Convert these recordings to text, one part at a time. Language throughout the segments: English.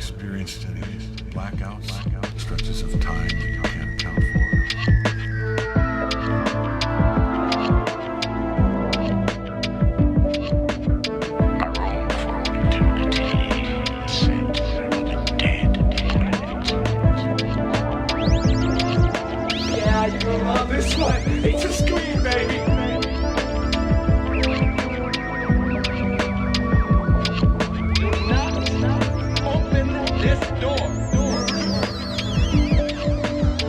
experienced any blackouts, stretches of time that you can't account for? Yeah, you're gonna love this one. It's a scream, baby.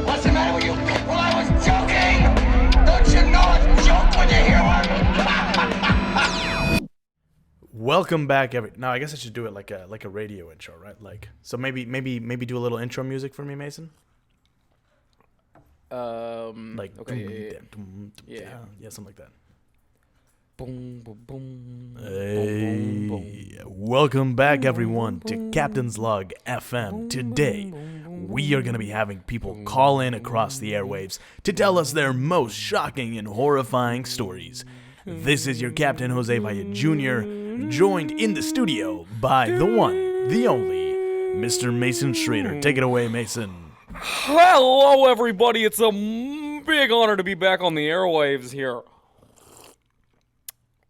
What's the matter with you people? I was joking! Don't you know it's a joke when you hear one? Welcome back, No, I guess I should do it like a radio intro, right? So maybe do a little intro music for me, Mason. Okay, Yeah, something like that. Boom, boom, boom. Hey, Boom, boom, boom. welcome back, everyone, to Captain's Log FM. Today, we are going to be having people call in across the airwaves to tell us their most shocking and horrifying stories. This is your Captain Jose Valle Jr., joined in the studio by the one, the only, Mr. Mason Schrader. Take it away, Mason. Hello, everybody. It's a big honor to be back on the airwaves here.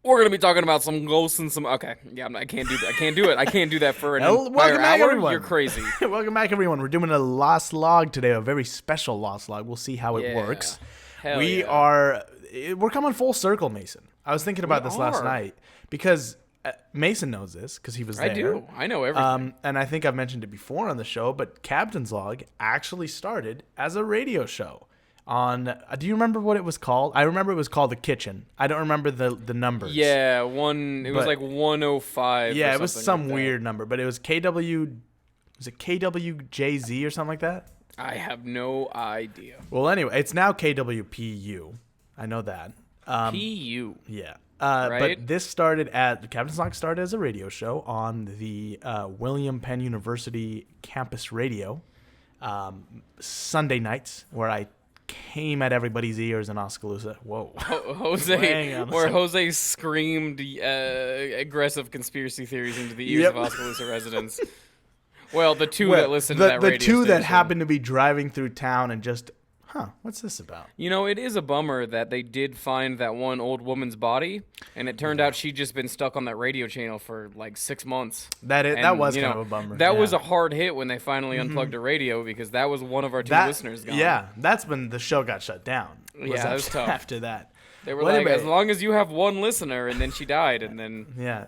We're gonna be talking about some ghosts and some. Okay, yeah, I can't do that. I can't do it. I can't do that for an entire Welcome back, hour. everyone. You're crazy. Welcome back, everyone. We're doing a lost log today, a very special lost log. We'll see how it Yeah. works. Hell We're coming full circle, Mason. I was thinking about We this last are. night because Mason knows this because he was there. I do. I know everything. And I think I've mentioned it before on the show, but Captain's Log actually started as a radio show on. Do you remember what it was called? I remember it was called The Kitchen. I don't remember the numbers. Yeah, it was But- like 105. Yeah, or it was something some like that. weird number, but it was KW. Was it KWJZ or something like that? I have no idea. Well, anyway, it's now KWPU. I know that. PU. Yeah. Right? But this started Captain's Log started as a radio show on the William Penn University campus radio Sunday nights, where I came at everybody's ears in Oskaloosa. Whoa. Hang Jose, on a where second. Jose screamed aggressive conspiracy theories into the ears Yep. of Oskaloosa residents. Well, the two that listened to that the radio two that station. happened to be driving through town and just, what's this about? You know, it is a bummer that they did find that one old woman's body, and it turned out she'd just been stuck on that radio channel for like 6 months. That And, was you kind know, of a bummer. That yeah. was a hard hit when they finally unplugged the radio, because that was one of our two listeners gone. Yeah, that's when the show got shut down. Yeah, that was tough. After that. They were Well, like, anyway. as long as you have one listener, and then she died, and then... Yeah.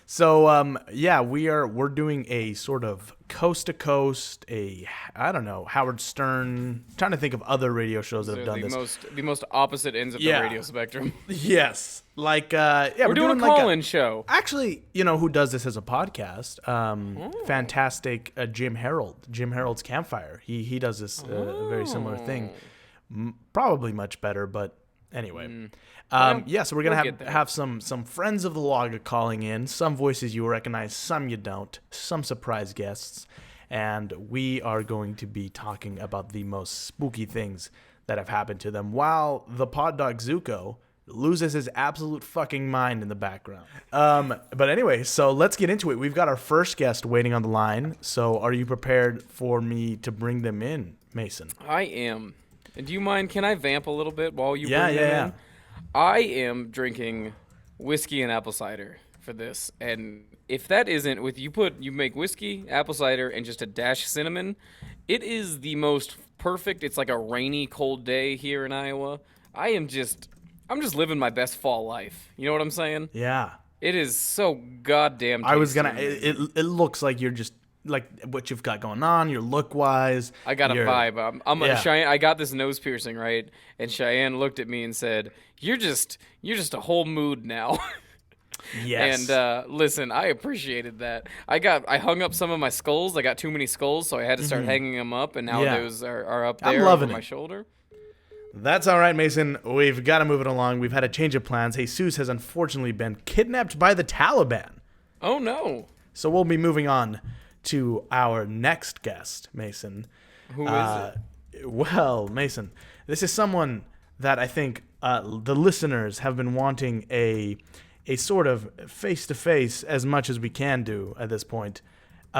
So we're doing a sort of coast to coast, Howard Stern. Trying to think of other radio shows that have done this. The most opposite ends of Yeah. the radio spectrum. Yes, we're We're doing a like call-in show. Actually, you know who does this as a podcast? Fantastic Jim Harold. Jim Harold's Campfire. He does this a very similar thing. Probably much better, but anyway. So we're we'll gonna get there. have some friends of the log calling in. Some voices you recognize, some you don't. Some surprise guests, and we are going to be talking about the most spooky things that have happened to them, while the pod dog Zuko loses his absolute fucking mind in the background. But anyway, so let's get into it. We've got our first guest waiting on the line. So are you prepared for me to bring them in, Mason? I am. And do you mind, can I vamp a little bit while you Yeah, bring yeah, them in? I am drinking whiskey and apple cider for this. And if that isn't, you make whiskey, apple cider, and just a dash cinnamon, it is the most perfect. It's like a rainy, cold day here in Iowa. I'm just living my best fall life. You know what I'm saying? Yeah. It is so goddamn tasty. I was gonna. It looks like you're just like what you've got going on. Your look wise. I got a vibe. Yeah. Cheyenne, I got this nose piercing, right? And Cheyenne looked at me and said, "You're just a whole mood now." Yes. And listen, I appreciated that. I hung up some of my skulls. I got too many skulls, so I had to start hanging them up, and now Yeah. those are up I'm there loving over my it. shoulder. That's all right, Mason. We've got to move it along. We've had a change of plans. Jesus has unfortunately been kidnapped by the Taliban. Oh no! So we'll be moving on to our next guest, Mason. Who is it? Well, Mason, this is someone that I think the listeners have been wanting a sort of face-to-face, as much as we can do at this point,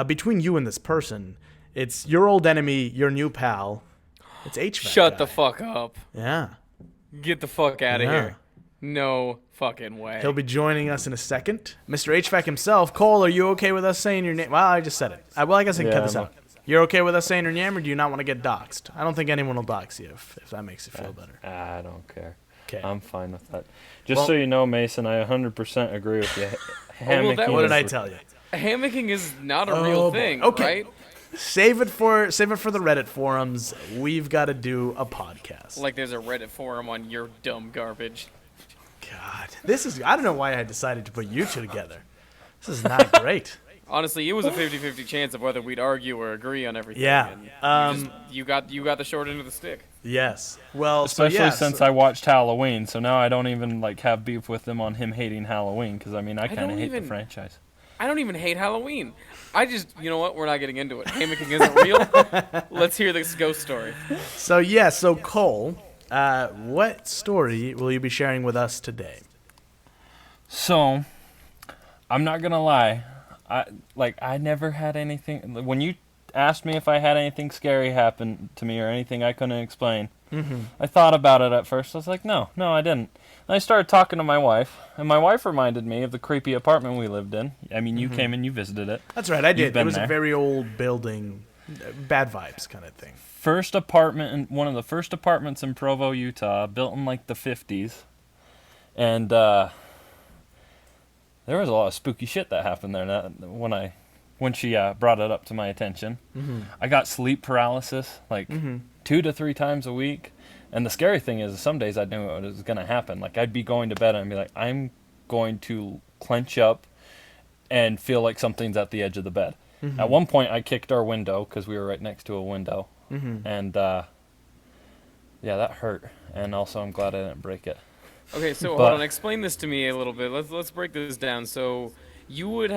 between you and this person, it's your old enemy, your new pal. It's HVAC Shut guy. the fuck up. Yeah. Get the fuck out of Yeah. here. No fucking way. He'll be joining us in a second. Mr. HVAC himself. Cole, are you okay with us saying your name? Well, I just said it. Well, I guess I can cut this out. You're okay with us saying your name, or do you not want to get doxxed? I don't think anyone will dox you if that makes you feel better. I don't care. Okay. I'm fine with that. Just so you know, Mason, I 100% agree with you. Hammocking What did I is- tell you? Hammocking is not a real boy. thing, Okay. right? Save it for the Reddit forums. We've got to do a podcast. Like there's a Reddit forum on your dumb garbage. God, I don't know why I decided to put you two together. This is not great. Honestly, it was a 50-50 chance of whether we'd argue or agree on everything. Yeah. and you got the short end of the stick. Yes. Well, Especially since I watched Halloween, so now I don't even like have beef with him on him hating Halloween, because I mean I kind don't of hate even- the franchise. I don't even hate Halloween. I just, you know what? We're not getting into it. Hammocking isn't real. Let's hear this ghost story. So Cole, what story will you be sharing with us today? So, I'm not gonna lie, I never had anything. When you asked me if I had anything scary happen to me or anything I couldn't explain, I thought about it at first. I was like, no, I didn't. And I started talking to my wife, and my wife reminded me of the creepy apartment we lived in. I mean, you came and you visited it. That's right, I You've did. It been was a there. very old building, bad vibes kind of thing. First apartment, one of the first apartments in Provo, Utah, built in like the 50s. And there was a lot of spooky shit that happened there when she brought it up to my attention. I got sleep paralysis like 2 to 3 times a week. And the scary thing is, some days I knew it was going to happen. Like, I'd be going to bed and I'd be like, I'm going to clench up and feel like something's at the edge of the bed. At one point, I kicked our window because we were right next to a window. And, yeah, that hurt. And also, I'm glad I didn't break it. Okay, so But- hold on. Explain this to me a little bit. Let's break this down. So what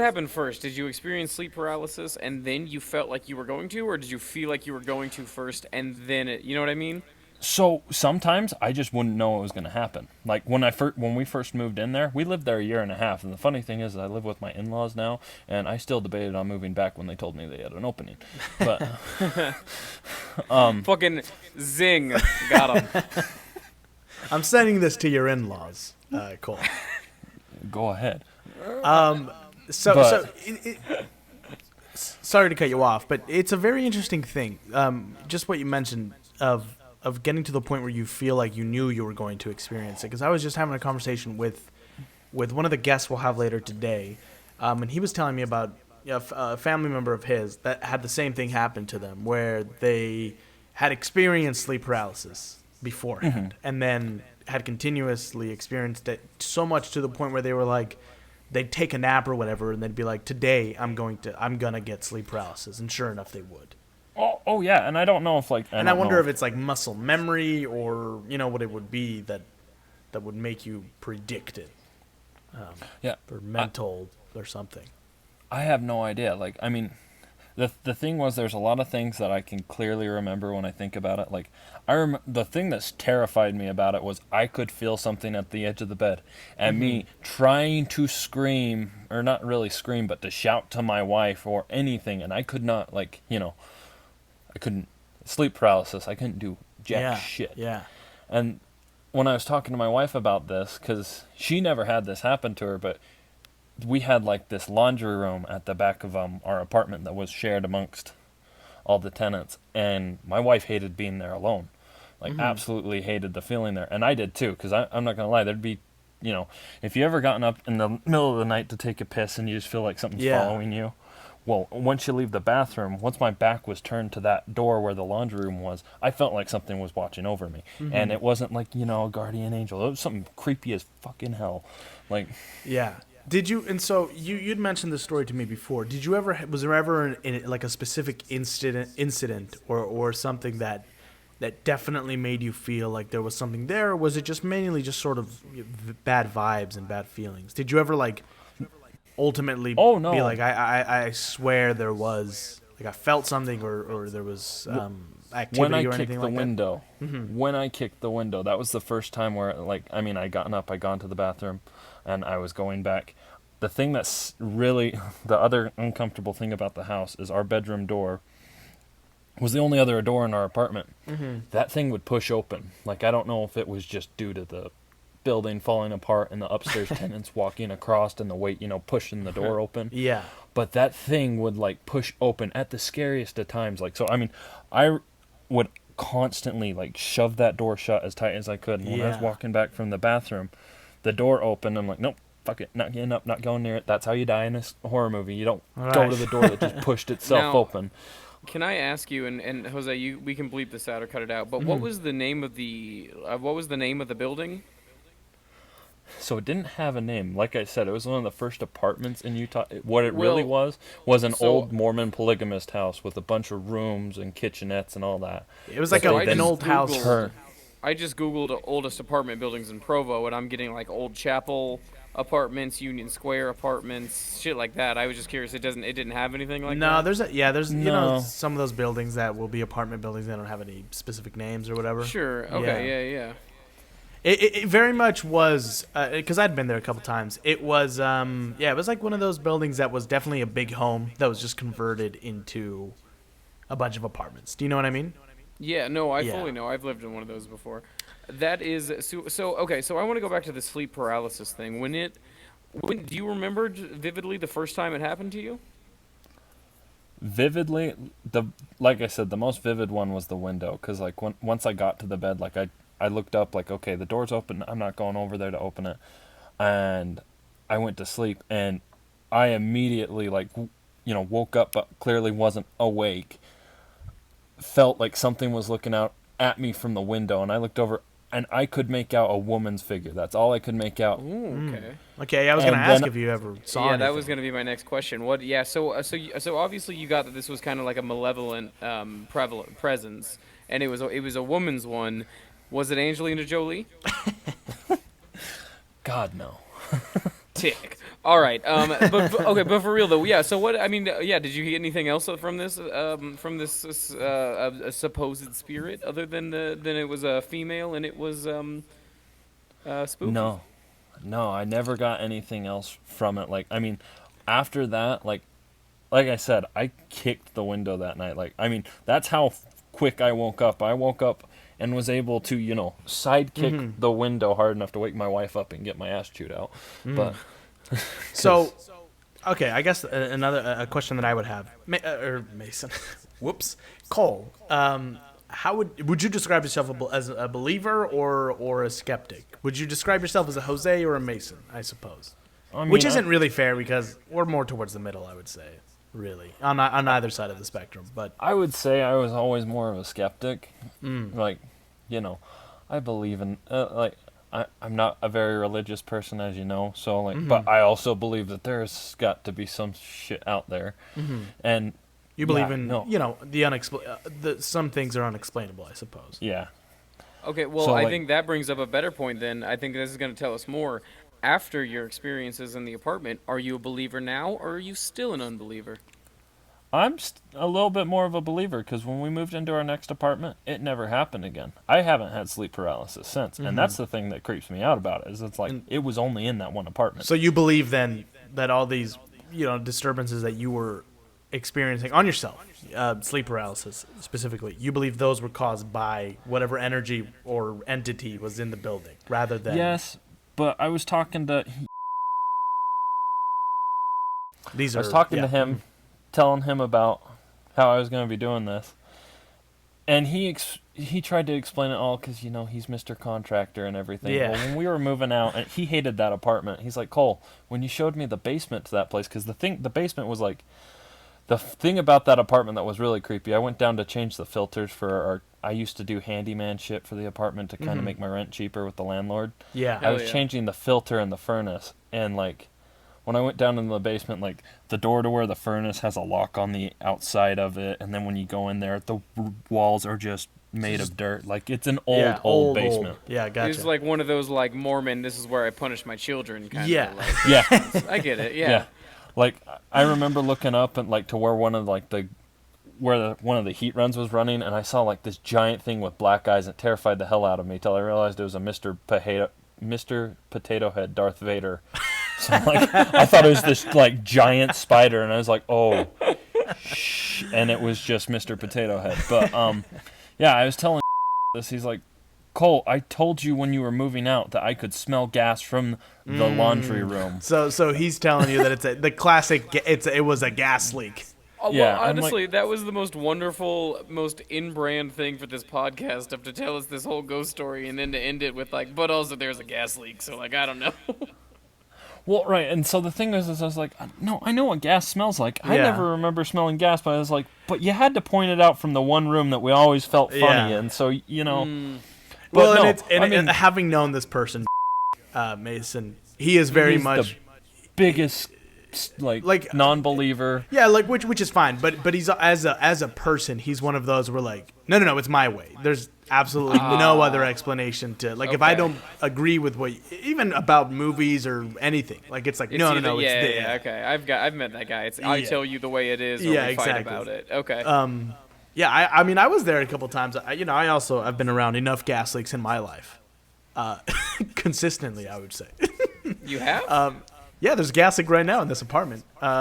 happened first? Did you experience sleep paralysis and then you felt like you were going to, or did you feel like you were going to first and then you know what I mean? So sometimes I just wouldn't know what was going to happen. Like when we first moved in there, we lived there a year and a half. And the funny thing is I live with my in-laws now, and I still debated on moving back when they told me they had an opening. But Fucking zing. Got him. I'm sending this to your in-laws, Cole. go ahead. Sorry to cut you off, but it's a very interesting thing. Just what you mentioned of getting to the point where you feel like you knew you were going to experience it. Because I was just having a conversation with one of the guests we'll have later today, and he was telling me about a family member of his that had the same thing happen to them, where they had experienced sleep paralysis beforehand, and then had continuously experienced it so much to the point where they were like, they'd take a nap or whatever, and they'd be like, today I'm gonna get sleep paralysis, and sure enough, they would. Oh yeah, and I don't know if like. And I wonder if it's like muscle memory or what it would be that would make you predict it. Yeah. Or mental or something. I have no idea. Like, I mean, the thing was, there's a lot of things that I can clearly remember when I think about it. Like, the thing that's terrified me about it was I could feel something at the edge of the bed, and me trying to scream, or not really scream, but to shout to my wife or anything, and I could not, like, I couldn't, sleep paralysis, I couldn't do jack shit. Yeah. And when I was talking to my wife about this, because she never had this happen to her, but we had like this laundry room at the back of our apartment that was shared amongst all the tenants, and my wife hated being there alone, like absolutely hated the feeling there, and I did too, because I'm not gonna lie, there'd be, if you ever gotten up in the middle of the night to take a piss and you just feel like something's following you, well, once you leave the bathroom, once my back was turned to that door where the laundry room was, I felt like something was watching over me, and it wasn't like a guardian angel. It was something creepy as fucking hell, like. Yeah. Did you? And so you'd mentioned this story to me before. Did you ever? Was there ever like a specific incident or something that definitely made you feel like there was something there, or was it just mainly just sort of bad vibes and bad feelings? Did you ever like ultimately Oh, no. be like, I swear there was, like, I felt something or there was activity When I or kicked anything the like window, when I kicked the window, that was the first time where, like, I mean, I gotten up, I gone to the bathroom, and I was going back. the thing that's really the other uncomfortable thing about the house is our bedroom door was the only other door in our apartment. That thing would push open. Like, I don't know if it was just due to the building falling apart and the upstairs tenants walking across and the weight, pushing the door open. Yeah. But that thing would, like, push open at the scariest of times. Like, so, I mean, I would constantly, like, shove that door shut as tight as I could. And when I was Yeah. walking back from the bathroom, the door opened. I'm like, nope, fuck it, not getting up, not going near it. That's how you die in a horror movie. You don't go Right. to the door that just pushed itself Now- open. Can I ask you, and Jose, we can bleep this out or cut it out, but what was the name of the building? So it didn't have a name. Like I said, it was one of the first apartments in Utah. What it really was an old Mormon polygamist house with a bunch of rooms and kitchenettes and all that. It was like So I an just old house. Googled- I just Googled oldest apartment buildings in Provo, and I'm getting like Old Chapel apartments, Union Square apartments, shit like that. I was just curious. It didn't have anything like No, that. there's No. some of those buildings that will be apartment buildings that don't have any specific names or whatever. Sure. Okay. Yeah. It very much was, because I'd been there a couple times. It was, it was like one of those buildings that was definitely a big home that was just converted into a bunch of apartments. Do you know what I mean? Yeah, no, I Yeah. fully know. I've lived in one of those before. That is so okay. So I want to go back to the sleep paralysis thing. When do you remember vividly the first time it happened to you? Vividly, like I said, the most vivid one was the window. Because, like, once I got to the bed, like, I looked up, like, okay, the door's open. I'm not going over there to open it. And I went to sleep, and I immediately, like, woke up, but clearly wasn't awake. Felt like something was looking out at me from the window, and I looked over, and I could make out a woman's figure. That's all I could make out. Ooh, okay. Okay, I was And going to ask then- if you ever saw Yeah, anything. that was going to be my next question. What? Yeah. So obviously you got that this was kind of like a malevolent prevalent presence, and it was a woman's one. Was it Angelina Jolie? God, no. Tick. All right. But for real though, yeah. So what? I mean, yeah. Did you get anything else from this supposed spirit other than it was a female and it was spooky? No, I never got anything else from it. Like, I mean, after that, like I said, I kicked the window that night. Like, I mean, that's how quick I woke up. I woke up and was able to, sidekick the window hard enough to wake my wife up and get my ass chewed out. But So, okay, I guess another question that I would have, Mason, whoops, Cole, how would you describe yourself as a believer or a skeptic? Would you describe yourself as a Jose or a Mason? I suppose, I mean, which isn't really fair because we're more towards the middle. I would say, really, on either side of the spectrum. But I would say I was always more of a skeptic. Like, I believe in I'm not a very religious person, as you know. So but I also believe that there's got to be some shit out there, and you believe yeah, in no. the some things are unexplainable. I suppose. Yeah. Okay, well, So, I like- think that brings up a better point then. I think this is going to tell us more. After your experiences in the apartment, are you a believer now, or are you still an unbeliever? I'm a little bit more of a believer because when we moved into our next apartment, it never happened again. I haven't had sleep paralysis since, and that's the thing that creeps me out about it. Is it's like it was only in that one apartment. So you believe then that all these, disturbances that you were experiencing on yourself, sleep paralysis specifically, you believe those were caused by whatever energy or entity was in the building, rather than Yes, but I was talking to these I are was talking yeah. to him, telling him about how I was going to be doing this, and he tried to explain it all because he's Mr. Contractor and everything. Yeah. Well, when we were moving out, and he hated that apartment. He's like, Cole, when you showed me the basement to that place, because the basement was like the thing about that apartment that was really creepy. I went down to change the filters for I used to do handyman shit for the apartment to kind of make my rent cheaper with the landlord. Yeah. I was yeah. changing the filter in the furnace, and when I went down into the basement, the door to where the furnace has a lock on the outside of it, and then when you go in there, the walls are just made of dirt. Like, it's an old basement. Yeah, gotcha. It's like one of those Mormon, this is where I punish my children kind Yeah. of. Yeah, I get it. Yeah. yeah. Like, I remember looking up and to where one of one of the heat runs was running, and I saw this giant thing with black eyes, and it terrified the hell out of me till I realized it was a Mr. Potato Head Darth Vader So like, I thought it was this like giant spider, and I was like, oh, shh, and it was just Mr. Potato Head. But yeah, I was telling this. He's like, Cole, I told you when you were moving out that I could smell gas from the laundry room. So he's telling you that the classic. It was a gas leak. Oh, Yeah, well, I'm honestly, like- that was the most wonderful, most in-brand thing for this podcast, to tell us this whole ghost story and then to end it with like, but also there's a gas leak, so like, I don't know. Well, right, and so the thing is I was like, no, I know what gas smells like. I Yeah. never remember smelling gas, but I was like, but you had to point it out from the one room that we always felt funny Yeah. in, so, you know. But Well, no, and I mean, having known this person, Mason, he is very he's much. the biggest, like non-believer. Yeah, like which is fine, but he's as a person, he's one of those where like no, it's my way. There's absolutely no other explanation to like if I Okay. don't agree with what even about movies or anything, like it's like It's no, either- it's yeah, the yeah, okay. I've met that guy. It's I Yeah. tell you the way it is, or Yeah, we fight exactly. about it. Okay. Yeah, I mean I was there a couple times. I've been around enough gas leaks in my life, consistently I would say. You have? Yeah, there's a gas leak right now in this apartment. And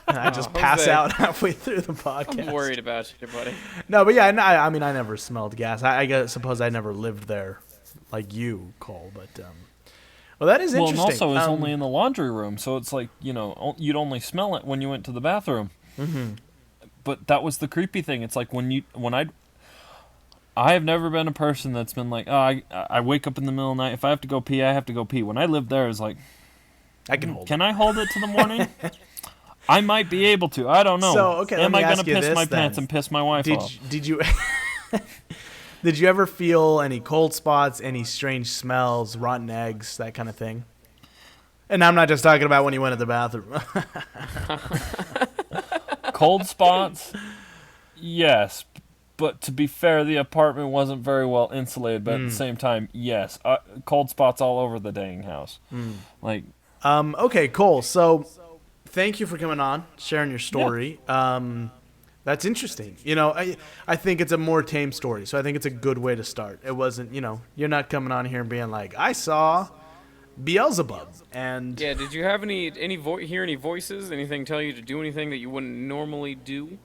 I just pass Jose. out halfway through the podcast. I'm worried about you, buddy. No, but yeah, I mean, I never smelled gas. suppose I never lived there, like you, Cole. But well, that is Well, and interesting. also it's only in the laundry room, so it's like, you know, you'd only smell it when you went to the bathroom. Mm-hmm. But that was the creepy thing. It's like I have never been a person that's been like, oh, I wake up in the middle of the night. If I have to go pee, I have to go pee. When I lived there, it was like, I can hold. can I hold it to the morning? I might be able to. I don't know. So, okay, let Am me I ask gonna you piss this my then. pants and piss my wife off? Did you did you ever feel any cold spots, any strange smells, rotten eggs, that kind of thing? And I'm not just talking about when you went to the bathroom. Cold spots? Yes. But to be fair, the apartment wasn't very well insulated. But at the same time, yes. Cold spots all over the dang house. Like, Okay, Cole. So, thank you for coming on, sharing your story. That's interesting. You know, I think it's a more tame story, so I think it's a good way to start. It wasn't, you're not coming on here and being like, I saw Beelzebub, and Yeah, did you have hear any voices? Anything tell you to do anything that you wouldn't normally do?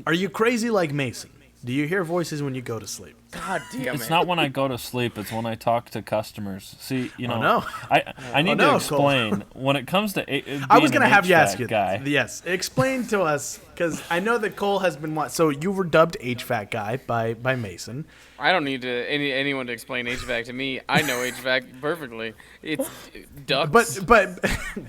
are you crazy like Mason? Do you hear voices when you go to sleep? God damn it's not when I go to sleep. It's when I talk to customers. See, you know, no. I need no, to explain when it comes to. I was gonna have you ask you guy. Yes, explain to us because I know that Cole has been. So you were dubbed HVAC guy by Mason. I don't need anyone to explain HVAC to me. I know HVAC perfectly. It's ducts. But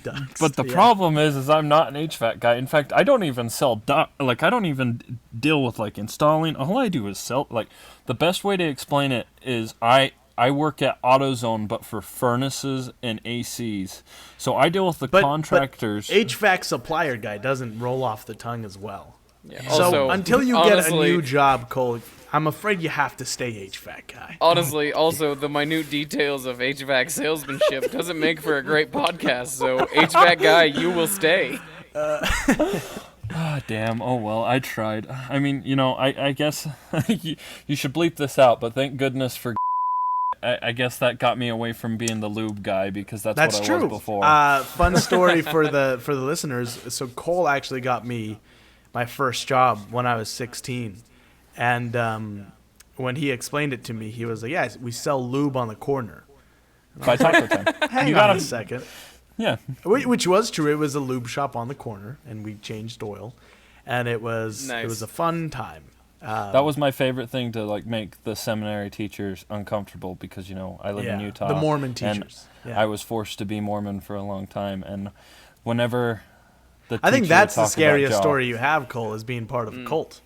ducks, But the yeah. problem is I'm not an HVAC guy. In fact, I don't even sell like I don't even deal with like installing. All I do is sell. Like the best way to explain it is I work at AutoZone, but for furnaces and ACs. So I deal with the contractors. But HVAC supplier guy doesn't roll off the tongue as well. Yeah. So Also, until you honestly, get a new job, Cole, I'm afraid you have to stay HVAC guy. Honestly, also the minute details of HVAC salesmanship doesn't make for a great podcast. So HVAC guy, you will stay. Ah, damn. Oh, well, I tried. I mean, you know, I guess you should bleep this out, but thank goodness for I guess that got me away from being the lube guy because that's That's what I true. was before. Fun story for the listeners. So Cole actually got me my first job when I was 16, and when he explained it to me, he was like, "Yeah, we sell lube on the corner." By Taco Time. Hang You on gotta- a second. Yeah. Which was true. It was a lube shop on the corner, and we changed oil, and it was Nice. a fun time. That was my favorite thing to like make the seminary teachers uncomfortable because, you know, I live in Yeah, Utah. the Mormon and teachers. Yeah. I was forced to be Mormon for a long time, and whenever the I think teacher would that's the talk about scariest Joe- story you have, Cole, is being part of a cult.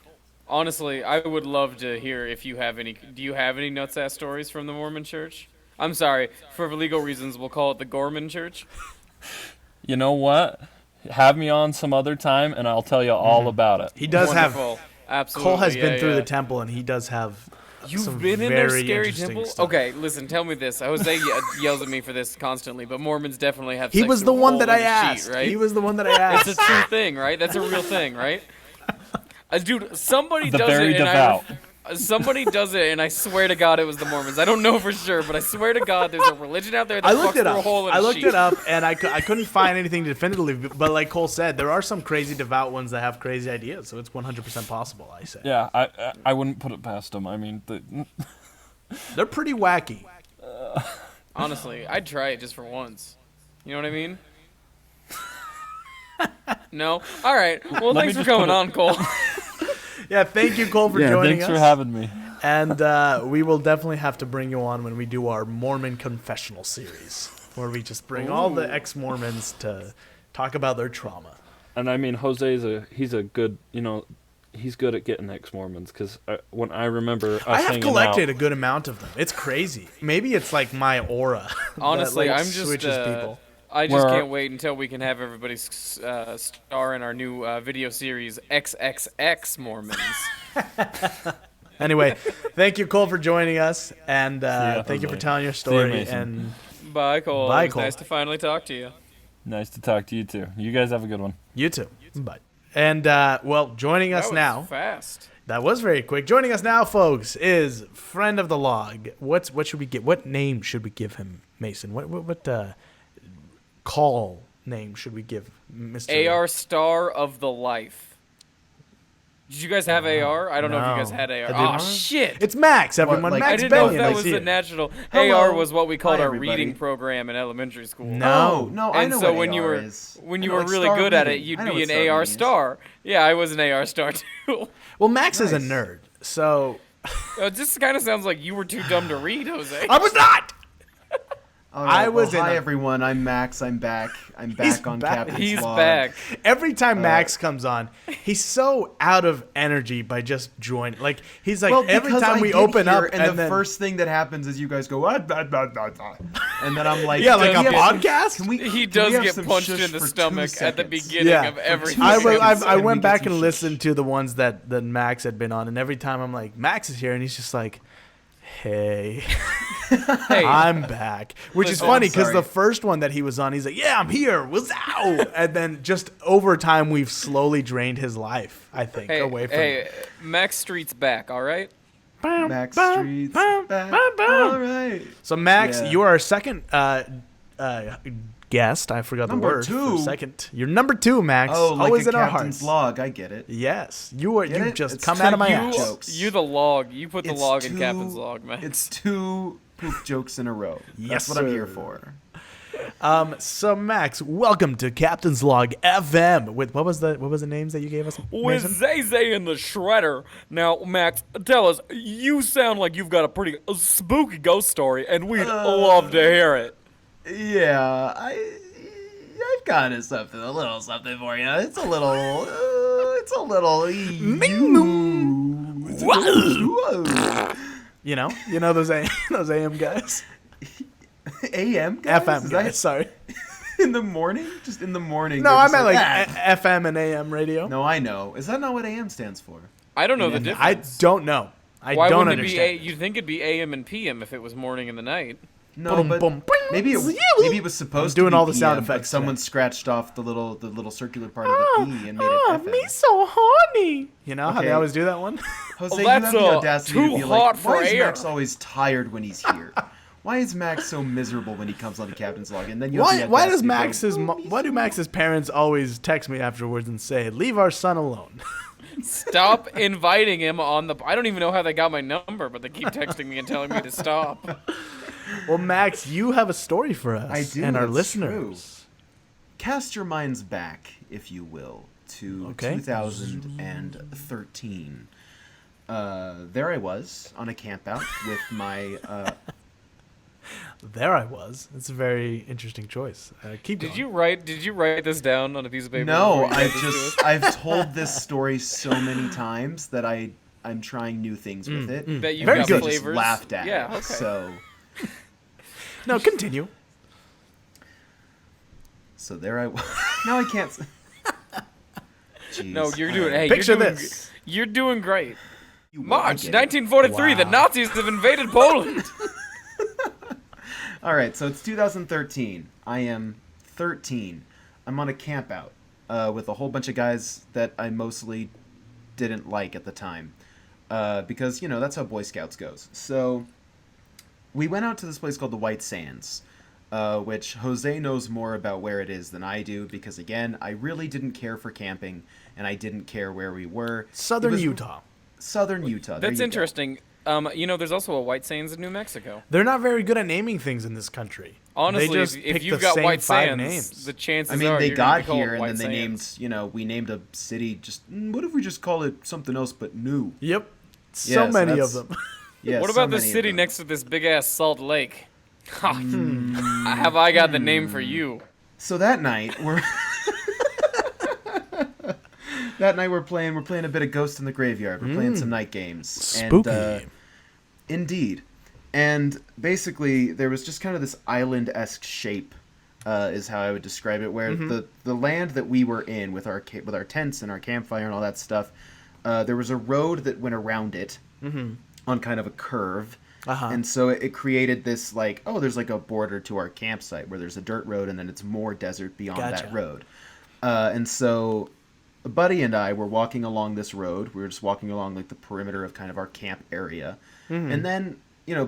Honestly, I would love to hear if you have any. Do you have any nuts ass stories from the Mormon Church? I'm sorry, for legal reasons, we'll call it the Gorman Church. You know what? Have me on some other time, and I'll tell you all about it. He does Wonderful. have. Absolutely. Cole has been yeah, through yeah. the temple, and he does have. You've some been in their very scary interesting temple? stuff. Okay, listen, tell me this. Jose yells at me for this constantly, but Mormons definitely have He sex was through the a one hole that in I the asked. sheet, right? He was the one that I asked. It's a true thing, right? That's a real thing, right? Dude, somebody The does very it, and devout. Somebody does it, and I swear to God it was the Mormons. I don't know for sure, but I swear to God there's a religion out there that I looked fucks it through a up. hole in a I looked sheet. it up, and I couldn't find anything definitively. But like Cole said, there are some crazy devout ones that have crazy ideas, so it's 100% possible. I say. Yeah, I wouldn't put it past them. I mean, They're pretty wacky. Honestly, I'd try it just for once. You know what I mean? No? All right. Well, Let me thanks for just put coming it- on, Cole. Yeah, thank you, Cole, for joining thanks us. for having me. And we will definitely have to bring you on when we do our Mormon confessional series, where we just bring all the ex-Mormons to talk about their trauma. And I mean, he's a good, he's good at getting ex-Mormons, because when I remember us I have hanging collected out, a good amount of them. It's crazy. Maybe it's like my aura. Honestly, that, like, I'm just switches people. I just Where- can't wait until we can have everybody star in our new video series XXX Mormons. Anyway, thank you, Cole, for joining us, and thank you for Jose. telling your See you, story. Mason. And Bye, Cole. Bye, It was Cole. nice to finally talk to you. nice to talk to you too. You guys have a good one. you too. Bye. And joining us That was now. fast. That was very quick. Joining us now, folks, is friend of the log. What should we get? What name should we give him, Mason? What call name should we give Mr. AR Star of the Life. Did you guys have AR? I don't know if you guys No. had AR. I Oh, did- shit. It's Max, everyone. like- I Max didn't know if Bennion that is was here. a natural. Hello. AR was what we called Hi, our everybody. reading program in elementary school. No. No, I And know so what when you AR were is. when I you know, were like really star good at it, reading. you'd I know be what an star AR reading is. star. Yeah, I was an AR star too. Well, Max is a Nice. nerd, so This kind of sounds like you were too dumb to read, Jose. I was not. All right, I was well, in hi a- everyone. I'm Max. I'm back. I'm back on back. Captain's He's Log. back. Every time Max comes on, he's so out of energy by just joining. Like he's like Well, every because time I we get open here, up, and the then first thing that happens is you guys go, and then I'm like, yeah, like "Can a we have some- podcast. Can we, He can we does have get some punched shush in the for 2 stomach at the seconds? beginning Yeah. of every. For 2 I seconds. I and we went get back some and shush. listened to the ones that Max had been on, and every time I'm like, Max is here, and he's just like, hey, Hey, I'm back. Which is Listen, funny I'm because sorry. the first one that he was on, he's like, yeah, I'm here, wazow, and then just over time we've slowly drained his life, I think, hey, away from. hey, Max Street's back. All right. Max Street's back. All right. So Max, Yeah. you are our second guest. I forgot Number the word. two? For second. You're number 2, Max. Oh, like always a in our Captain's hearts. Log. I get it. Yes, you are. Get You it? just It's come two out of my you ass. jokes. You the log. You put the It's log in two- Captain's log, Max. It's 2 poop jokes in a row. Yes, That's what I'm here sir. for. So Max, welcome to Captain's Log FM. With what was the names that you gave us? With Mason? Zay Zay and the Shredder. Now, Max, tell us. You sound like you've got a pretty spooky ghost story, and we'd love to hear it. Yeah, I've got a little something for you. It's a little, Whoa. You know those those AM guys, AM guys? FM Is guys. that Sorry. in the morning? Just in the morning. No, they're I just meant like "Ah." FM and AM radio. No, I know. Is that not what AM stands for? I don't know the I difference. don't know. I Why don't wouldn't it understand. be? You'd think it'd be AM and PM if it was morning and the night. No, Boom, but boom, boing. maybe it was supposed I'm doing to be all the sound PM, but effects someone today. scratched off the little circular part of the E and made it FM. so horny. You know how they Okay. always do that one? Jose, Well, you that's, have the audacity too to be hot like, for why is air." Max always tired when he's here? Why is Max so miserable when he comes on the Captain's Log? And then you have the Why audacity does to go, why do Max's parents always text me afterwards and say, "Leave our son alone"? Stop inviting him on the. I don't even know how they got my number, but they keep texting me and telling me to stop. Well, Max, you have a story for us I do, and our that's listeners. Cast your minds back, if you will, to Okay. 2013. There I was on a campout with my. There I was. It's a very interesting choice. Keep going. Did you write this down on a piece of paper? No, before you sent this to us? I've told this story so many times that I'm trying new things with it. Bet you've Very got good. Just flavors. laughed at Yeah. it. Okay. So Continue. there I was. Now I can't. Jeez. No, you're doing. Hey, Picture you're doing, this. You're doing great. You- I March get it. 1943. The Wow. Nazis have invaded Poland. All right, so it's 2013. I am 13. I'm on a camp out with a whole bunch of guys that I mostly didn't like at the time. because, that's how Boy Scouts goes. So we went out to this place called the White Sands, which Jose knows more about where it is than I do, because, again, I really didn't care for camping, and I didn't care where we were. Southern Utah. Southern Utah. That's interesting. There's also a White Sands in New Mexico. They're not very good at naming things in this country. Honestly, they just if pick you've the got same White 5 Sands, names. the chances I mean, are they you're gonna got be called here, and White then they Sands. named, we named a city just, what if we just call it something else but New? Yep. Yeah, So so many that's- of them. Yeah, What so about the many of city them. next to this big-ass Salt Lake? Have I got the name for you? So that night, we're playing a bit of Ghost in the Graveyard. We're playing some night games. Spooky. And, indeed. And basically, there was just kind of this island-esque shape, is how I would describe it, where the land that we were in with our tents and our campfire and all that stuff, there was a road that went around it on kind of a curve. And so it created this, there's like a border to our campsite where there's a dirt road and then it's more desert beyond that road. And so a buddy and I were walking along this road. We were just walking along the perimeter of kind of our camp area. And then,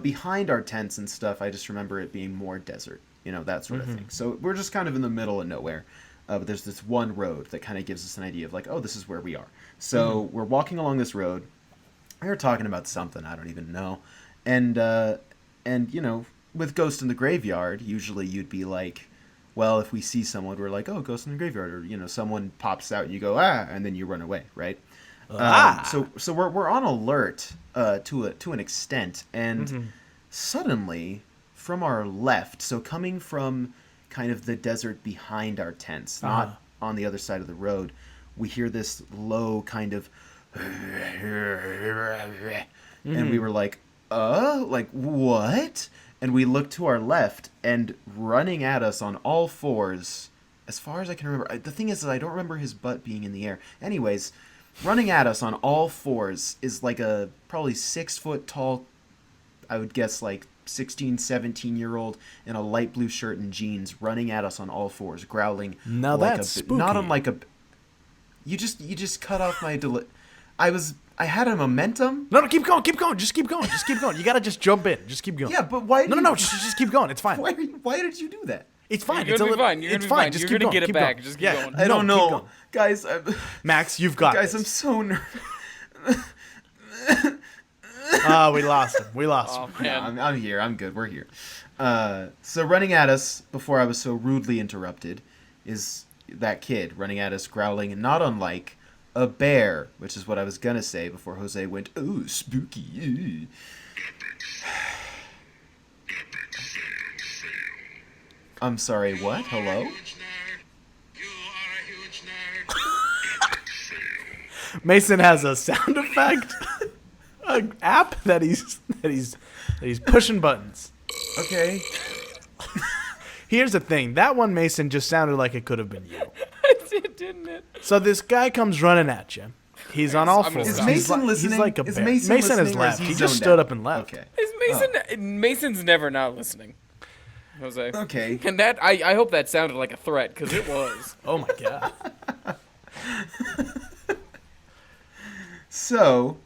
behind our tents and stuff, I just remember it being more desert, that sort of thing. So we're just kind of in the middle of nowhere. But there's this one road that kind of gives us an idea of this is where we are. So we're walking along this road. We were talking about something, I don't even know. And with Ghost in the Graveyard, usually you'd be like, well, if we see someone, we're like, oh, Ghost in the Graveyard, or, someone pops out and you go, and then you run away, right? So we're on alert to an extent, and suddenly, from our left, so coming from kind of the desert behind our tents, not on the other side of the road, we hear this low kind of and we were like what? And we looked to our left, and running at us on all fours, as far as I can remember, the thing is that I don't remember his butt being in the air. Anyways, running at us on all fours is like a probably 6 foot tall, I would guess 16, 17-year-old in a light blue shirt and jeans running at us on all fours, growling. Now that's spooky. Not unlike a. You just cut off my I had a momentum. No, keep going. Just keep going. You gotta just jump in. Just keep going. Yeah, but why? No. Just keep going. It's fine. Why did you do that? It's fine. You're It's gonna be fine. It's fine. Just You're keep gonna going. get it Keep back. going. Just keep Yeah. going. I don't keep know, going. guys. Max, you've got Guys, this. I'm so nervous. We lost him. Oh, Yeah, man. I'm here. I'm good. We're here. So running at us before I was so rudely interrupted is that kid running at us, growling, not unlike a bear, which is what I was gonna say before Jose went, oh, spooky. I'm sorry, what? Hello? Mason has a sound effect, an app that he's pushing buttons. Okay. Here's the thing. That one, Mason, just sounded like it could have been you. It did, didn't it? So this guy comes running at you. He's on all I'm fours. just- Is Mason listening? He's like a Is bear. Mason Mason has listening, or is left. he He just zoned stood out? up and left. Okay. Is Mason? Mason's never not listening. Jose. Okay. And that I hope that sounded like a threat, because it was. Oh my god. So,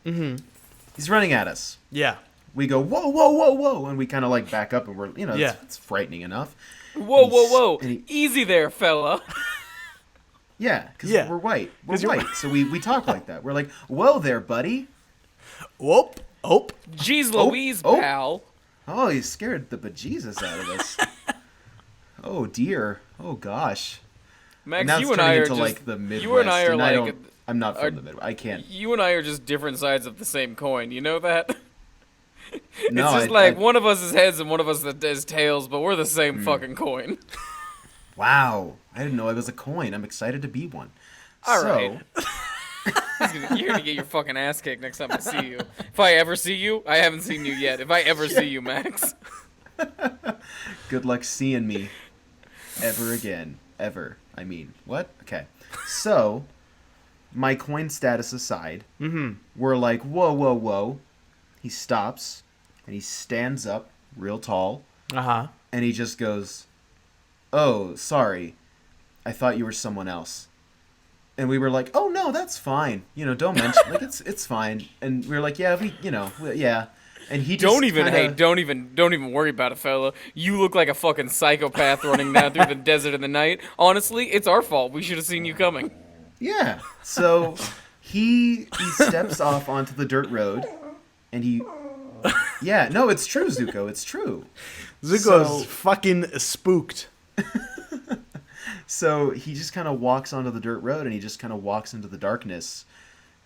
he's running at us. Yeah. We go, whoa, whoa, whoa, whoa, and we kind of back up, and we're, Yeah. it's frightening enough. Whoa, whoa, whoa! and he- Easy there, fella. Yeah, because Yeah. we're white. We're 'Cause you're white, so we talk like that. We're like, whoa there, buddy. Whoop. Oh. Jeez Louise, oh. pal. Oh, you scared the bejesus out of us. Oh, dear. Oh, gosh. Max, Now it's you and I turning are into, just the Midwest. you and I are like I'm not are- from the Midwest. I can't. you and I are just different sides of the same coin. You know that? No, it's just one of us is heads and one of us is tails, but we're the same fucking coin. Wow. I didn't know I was a coin. I'm excited to be one. All so, right. You're gonna get your fucking ass kicked next time I see you. If I ever see you, I haven't seen you yet. If I ever see you, Max. Good luck seeing me ever again. Ever. I mean, what? Okay. So, my coin status aside, we're like, whoa, whoa, whoa. He stops, and he stands up real tall, Uh-huh. and he just goes, oh, sorry. I thought you were someone else. And we were like, oh no, that's fine. You know, don't mention like it's fine. And we were like, yeah, yeah. And he just Don't even worry about it, fella. You look like a fucking psychopath running down through the desert in the night. Honestly, it's our fault. We should have seen you coming. Yeah. So he steps off onto the dirt road, and yeah, no, it's true, Zuko. It's true. Zuko's fucking spooked. So he just kind of walks onto the dirt road, and he just kind of walks into the darkness.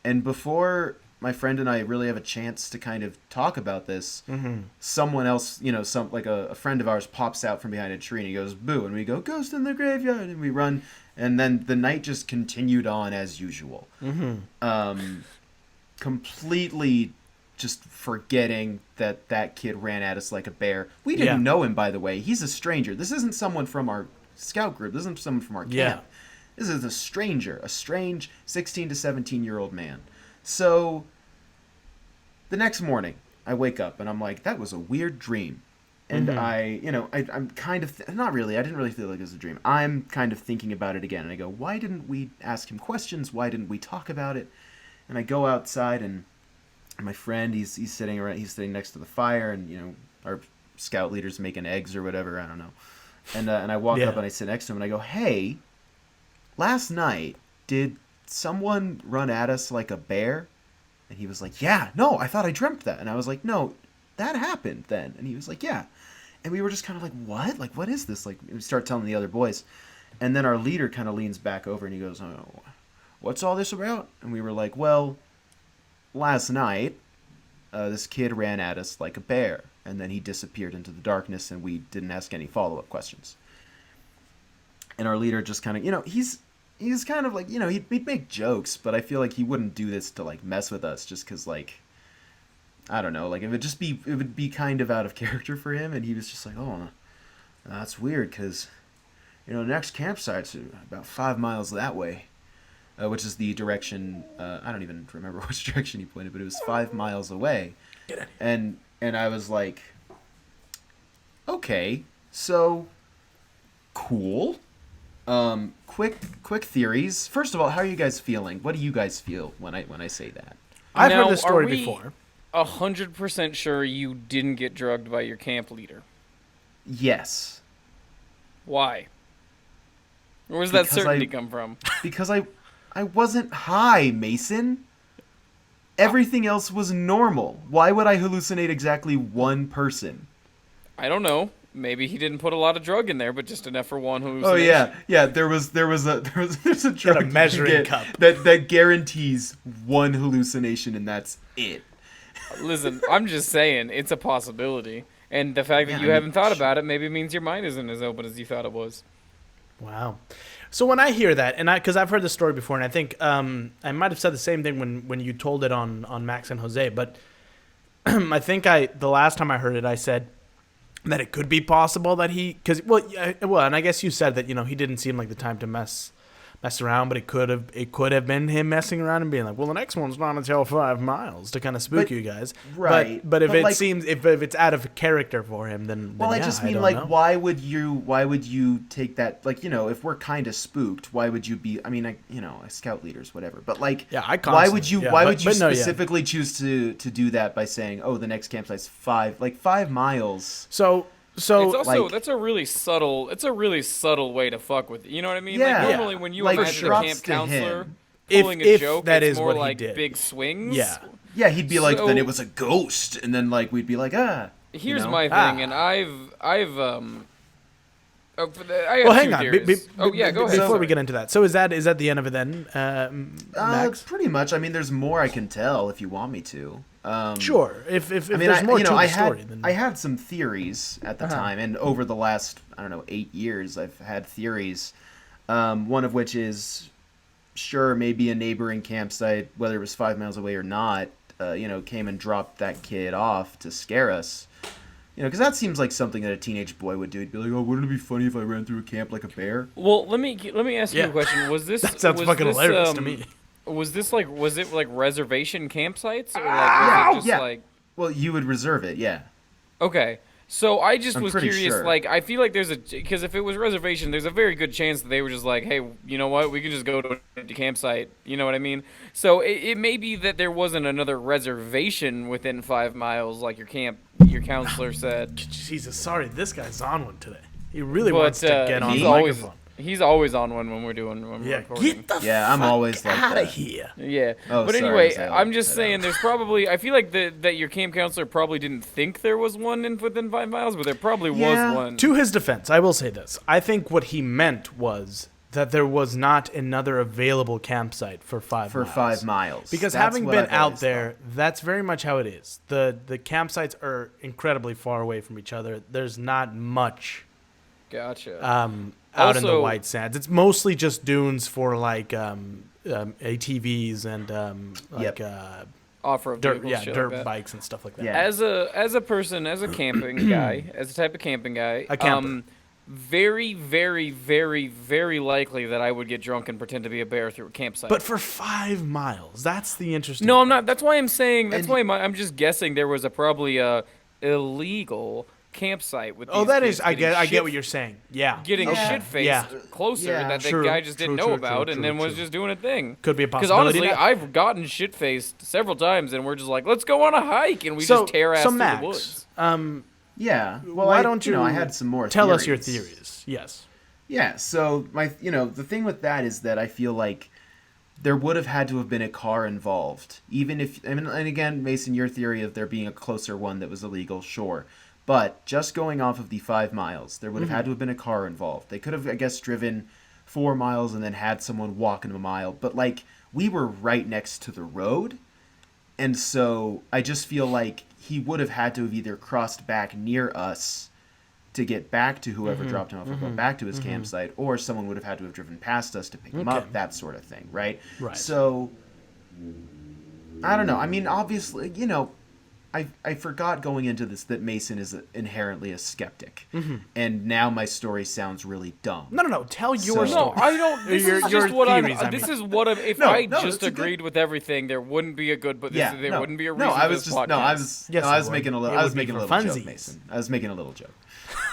And before my friend and I really have a chance to kind of talk about this, someone else, you know, a friend of ours pops out from behind a tree, and he goes, boo, and we go, ghost in the graveyard, and we run, and then the night just continued on as usual. Completely just forgetting that kid ran at us like a bear. We didn't know him, by the way. He's a stranger. This isn't someone from our scout group. This isn't someone from our camp. Yeah. This is a stranger, a strange 16 to 17-year-old man. So the next morning, I wake up and I'm like, that was a weird dream. And I'm kind of, not really, I didn't really feel like it was a dream. I'm kind of thinking about it again. And I go, why didn't we ask him questions? Why didn't we talk about it? And I go outside, and my friend, he's sitting next to the fire, and, you know, our scout leader's making eggs or whatever, I don't know. And I walk up and I sit next to him and I go, hey, last night, did someone run at us like a bear? And he was like, yeah, no, I thought I dreamt that. And I was like, no, that happened then. And he was like, yeah. And we were just kind of like, what? Like, what is this? Like, we start telling the other boys. And then our leader kind of leans back over and he goes, oh, what's all this about? And we were like, well, last night, this kid ran at us like a bear. And then he disappeared into the darkness, and we didn't ask any follow-up questions. And our leader just kind of, you know, he's kind of like, you know, he'd make jokes, but I feel like he wouldn't do this to, like, mess with us just because, like, I don't know, like, it would be kind of out of character for him, and he was just like, oh, that's weird, because, you know, the next campsite's about 5 miles that way, which is the direction, I don't even remember which direction he pointed, but it was 5 miles away. And I was like, okay, so, cool. Quick theories. First of all, how are you guys feeling? What do you guys feel when I say that? I've Now, heard this story are we before. 100% sure you didn't get drugged by your camp leader? Yes. Why? Where's that Because certainty come from? Because I wasn't high, Mason. Everything else was normal. Why would I hallucinate exactly one person? I don't know. Maybe he didn't put a lot of drug in there, but just enough for one hallucination. Oh yeah. There's a drug a measuring you can cup. get that guarantees one hallucination, and that's it. Listen, I'm just saying, it's a possibility. And the fact that Yeah, you haven't thought about it maybe means your mind isn't as open as you thought it was. Wow. So when I hear that, and because I've heard this story before, and I think I might have said the same thing when you told it on Max and Jose, but I think the last time I heard it, I said that it could be possible that and I guess you said that, you know, he didn't seem like the time to mess around, but it could have been him messing around and being like, well, the next one's not until 5 miles to kind of spook you guys, right? But if it like, seems if it's out of character for him, then well, yeah, I just mean don't like, know. why would you take that? Like, you know, if we're kind of spooked, why would you be? I mean, you know, scout leaders, whatever. But like, Yeah, why would you? Why would you but no, yeah. specifically choose to do that by saying, oh, the next campsite's 5 miles? So It's also like- that's a really subtle way to fuck with it. You know what I mean? Yeah. Like normally when you Like, imagine a props camp to counselor him. pulling If a joke, that it's is more what he like did. big swings. yeah. Yeah, he'd be like, So- then it was a ghost, and then like we'd be like, ah. Here's you know? my thing, and I've I have Well, two hang on. theories. Go ahead. Before sorry. we get into that, so is that the end of it then, Max? Pretty much. I mean, there's more I can tell if you want me to. Sure. If I mean, there's more to the I story, had then I had some theories at the time, and over the last 8 years, I've had theories. One of which is, sure, maybe a neighboring campsite, whether it was 5 miles away or not, came and dropped that kid off to scare us. You know, because that seems like something that a teenage boy would do. He'd be like, "Oh, wouldn't it be funny if I ran through a camp like a bear?" Well, let me ask you Yeah. a question. Was this that sounds was fucking this, hilarious to me. Was it like reservation campsites or like was it just yeah. like Well, you would reserve it, yeah. okay? So I just I'm was pretty curious, sure. like, I feel like because if it was reservation, there's a very good chance that they were just like, hey, you know what, we can just go to an empty campsite, you know what I mean? So it may be that there wasn't another reservation within 5 miles, like your counselor said. Jesus, sorry, this guy's on one today. He really But wants to get on he's the always microphone. he's always on one when we're Yeah, recording. get the Yeah, I'm fuck always like out that. of here. Yeah, Oh, but sorry, anyway, Zale, I'm just cut saying. out. There's probably. I feel like that your camp counselor probably didn't think there was one within 5 miles, but there probably Yeah. was one. To his defense, I will say this. I think what he meant was that there was not another available campsite for 5 For miles. 5 miles. Because That's having what been I've out always there, that's very much how it is. The campsites are incredibly far away from each other. There's not much Gotcha. out in the Also- white sands. It's mostly just dunes for like ATVs and like Off-road dirt, vehicles, yeah, shit dirt like that. bikes and stuff like that. Yeah. As a person, as a camping guy, as a type of camping guy, A camper. very, very, very, very likely that I would get drunk and pretend to be a bear through a campsite. But for 5 miles, that's the interesting. no, I'm part. not. That's why I'm saying. That's And- why I'm just guessing there was probably a illegal campsite with. Oh, these that kids is. I getting get shit- what you're saying. Yeah, Getting Yeah. shit-faced Yeah. closer Yeah. that the True, guy just didn't true, know true, about true, and then true, was true. just doing a thing. could be a Because possibility. honestly, now. I've gotten shit-faced several times, and we're just like, let's go on a hike, and we so, just tear ass so through Max, the woods. Yeah. Well, why I, don't you? know, I had some more Tell us your theories. theories. Yes. Yeah, so the thing with that is that I feel like there would have had to have been a car involved. Even if, and again, Mason, your theory of there being a closer one that was illegal, sure. But just going off of the 5 miles, there would have had to have been a car involved. They could have, I guess, driven 4 miles and then had someone walking a mile. But, like, we were right next to the road. And so I just feel like he would have had to have either crossed back near us to get back to whoever dropped him off or go back to his campsite, or someone would have had to have driven past us to pick him Okay. up, that sort of thing, right? Right. So, I don't know. I mean, obviously, I forgot going into this that Mason is inherently a skeptic. And now my story sounds really dumb. No. Tell your So- No, story. I don't. This Your- is your just what I'm. theories, I This mean. is what I'm. If No, I no, just it's a good- agreed with everything, there wouldn't be a good. But Yeah, there no, wouldn't be a reason. no. I for was this just podcast. no. I was Yes, no, I it was would. making a It little. I would was be making a for little joke, funsies. Mason. I was making a little joke.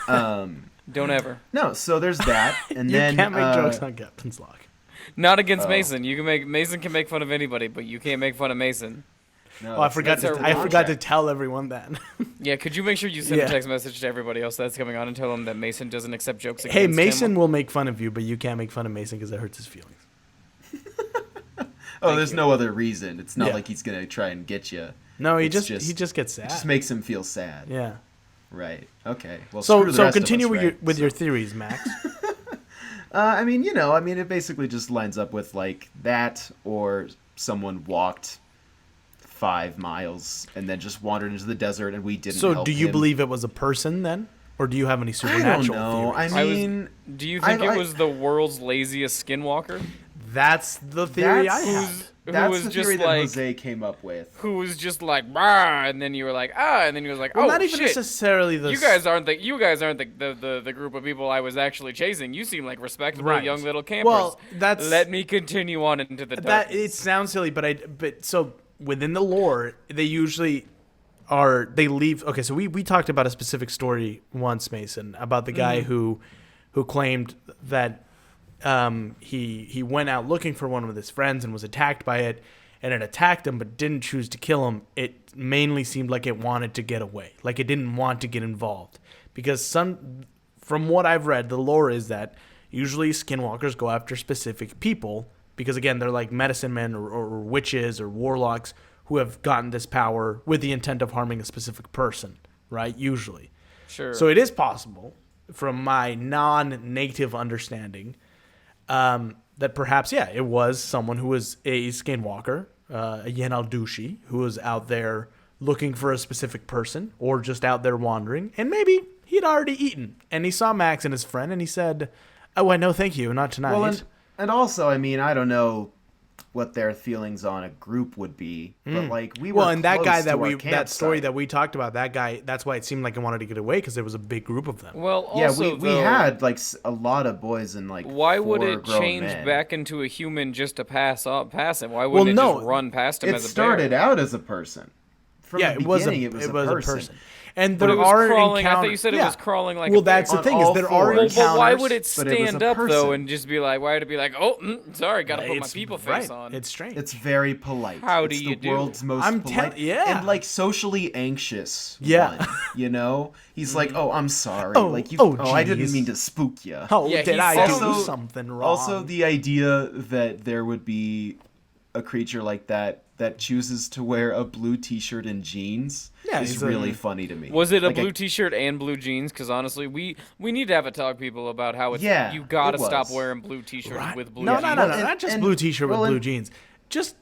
Don't ever. No, so there's that, and You then can't make jokes on Captain's Log. Not against Mason. You can make Mason can make fun of anybody, but you can't make fun of Mason. No, Oh, I forgot that's to. our I forgot to contract. tell everyone that. Yeah, could you make sure you send Yeah. a text message to everybody else that's coming on and tell them that Mason doesn't accept jokes Hey, against Mason him? will make fun of you, but you can't make fun of Mason because it hurts his feelings. Oh, there's no other reason. It's not Yeah. like he's gonna try and get you. No, he It's just gets sad. It just makes him feel sad. Yeah. Right. Okay. Well, So screw the rest of continue us, with right? your theories, Max. I mean, it basically just lines up with like that, or someone walked 5 miles and then just wandered into the desert, and we didn't. So help do you him. believe it was a person then, or do you have any I supernatural don't know. theories? I mean, Do you think I- it was the world's laziest skinwalker? That's the theory I That's- have. Who that's was the just theory that like Jose came up with. who was just like "Rah," and then you were like and then he was like, Well, oh not even shit. necessarily the. You guys aren't the group of people I was actually chasing. You seem like respectable Right. young little campers. Well, that's Let me continue on into the that. darkness. It sounds silly, but so within the lore, they usually are. They leave. Okay, so we talked about a specific story once, Mason, about the guy who claimed that he went out looking for one of his friends and was attacked by it, and it attacked him but didn't choose to kill him. It mainly seemed like it wanted to get away, like it didn't want to get involved, because from what I've read, the lore is that usually skinwalkers go after specific people because, again, they're like medicine men or witches or warlocks who have gotten this power with the intent of harming a specific person, right? Usually. Sure. So it is possible, from my non-native understanding, that perhaps, it was someone who was a skinwalker, a Yenaldushi, who was out there looking for a specific person or just out there wandering, and maybe he'd already eaten. And he saw Max and his friend, and he said, oh, no, thank you, not tonight. Well, and also, I mean, I don't know what their feelings on a group would be, but like we were. Well, and that close guy to that our that story campsite. that we talked about, that guy, that's why it seemed like he wanted to get away, because there was a big group of them. well, Yeah, also, we though, had like a lot of boys and like. why would 4 it grown change men. back into a human just to pass him? Why wouldn't it no, just run past him It as a started bear? out as a person. from the beginning it was a person. And But there it was are crawling. I thought you encounters- said it yeah. was crawling like Well, a bear. that's the On thing is all there are fours. encounters. But why would it but it was stand a up though person. and just be like? Why would it be like? Oh, sorry, gotta put my It's- people face right. on. It's strange. It's very polite. How it's do you the do? world's most I'm polite. yeah. And like socially anxious. Yeah. One, you know? He's like, oh, I'm sorry. Oh, like you oh, I didn't geez. mean to spook you. Oh, Yeah, did he I sounds- do Also- something wrong? Also, the idea that there would be a creature like that chooses to wear a blue T-shirt and jeans is he's a- really funny to me. Was it a Like, blue T-shirt and blue jeans? Because honestly, we need to have a talk, people, about how it's Yeah, you gotta it stop was. wearing blue T-shirts Right. with blue no, jeans. no, no, no, And- not just and- blue T-shirt with well, blue and- jeans. Just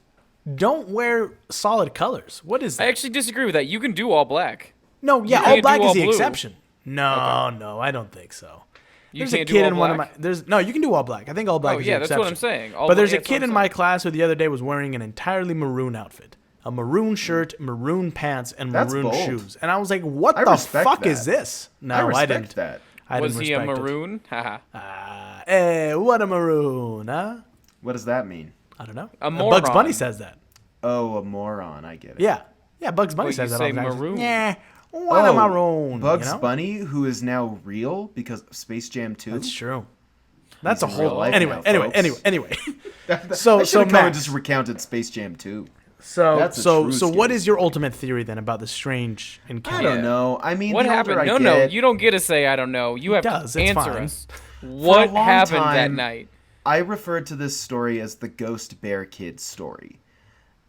don't wear solid colors. What is that? I actually disagree with that. You can do all black. No, yeah, You all can't black do is all the blue. exception. No, no, I don't think so. You There's can't a do kid all in one of black? my. There's no, you can do all black. I think all black Oh, is yeah, the that's what I'm exception. saying. All But there's black- a that's what kid I'm in my saying. class who the other day was wearing an entirely maroon outfit, a maroon shirt, maroon pants, and That's maroon bold. shoes. And I was like, "What I the respect fuck that. is this?" No, I respect didn't. that. I Was didn't he a respect it. maroon? Haha. Hey, what a maroon, huh? What does that mean? I don't know. A Bugs Bunny moron. says that. Oh, a moron. I get it. Yeah, yeah. Bugs Bunny Well, says you that all say the time. maroon. Yeah, what a maroon. Bugs you know? Bunny, who is now real because of Space Jam 2. That's true. That's a in real whole. life Anyway, now, anyway, folks. anyway. I So should've come and Max. just recounted Space Jam 2. So That's a so true so what scary is your ultimate theory then about the strange encounter? I don't know. I mean, What the older happened? I No, get, you don't get to say I don't know. You have does, to it's answer fine. us. What long happened that time- night? I referred to this story as the Ghost Bear Kid story.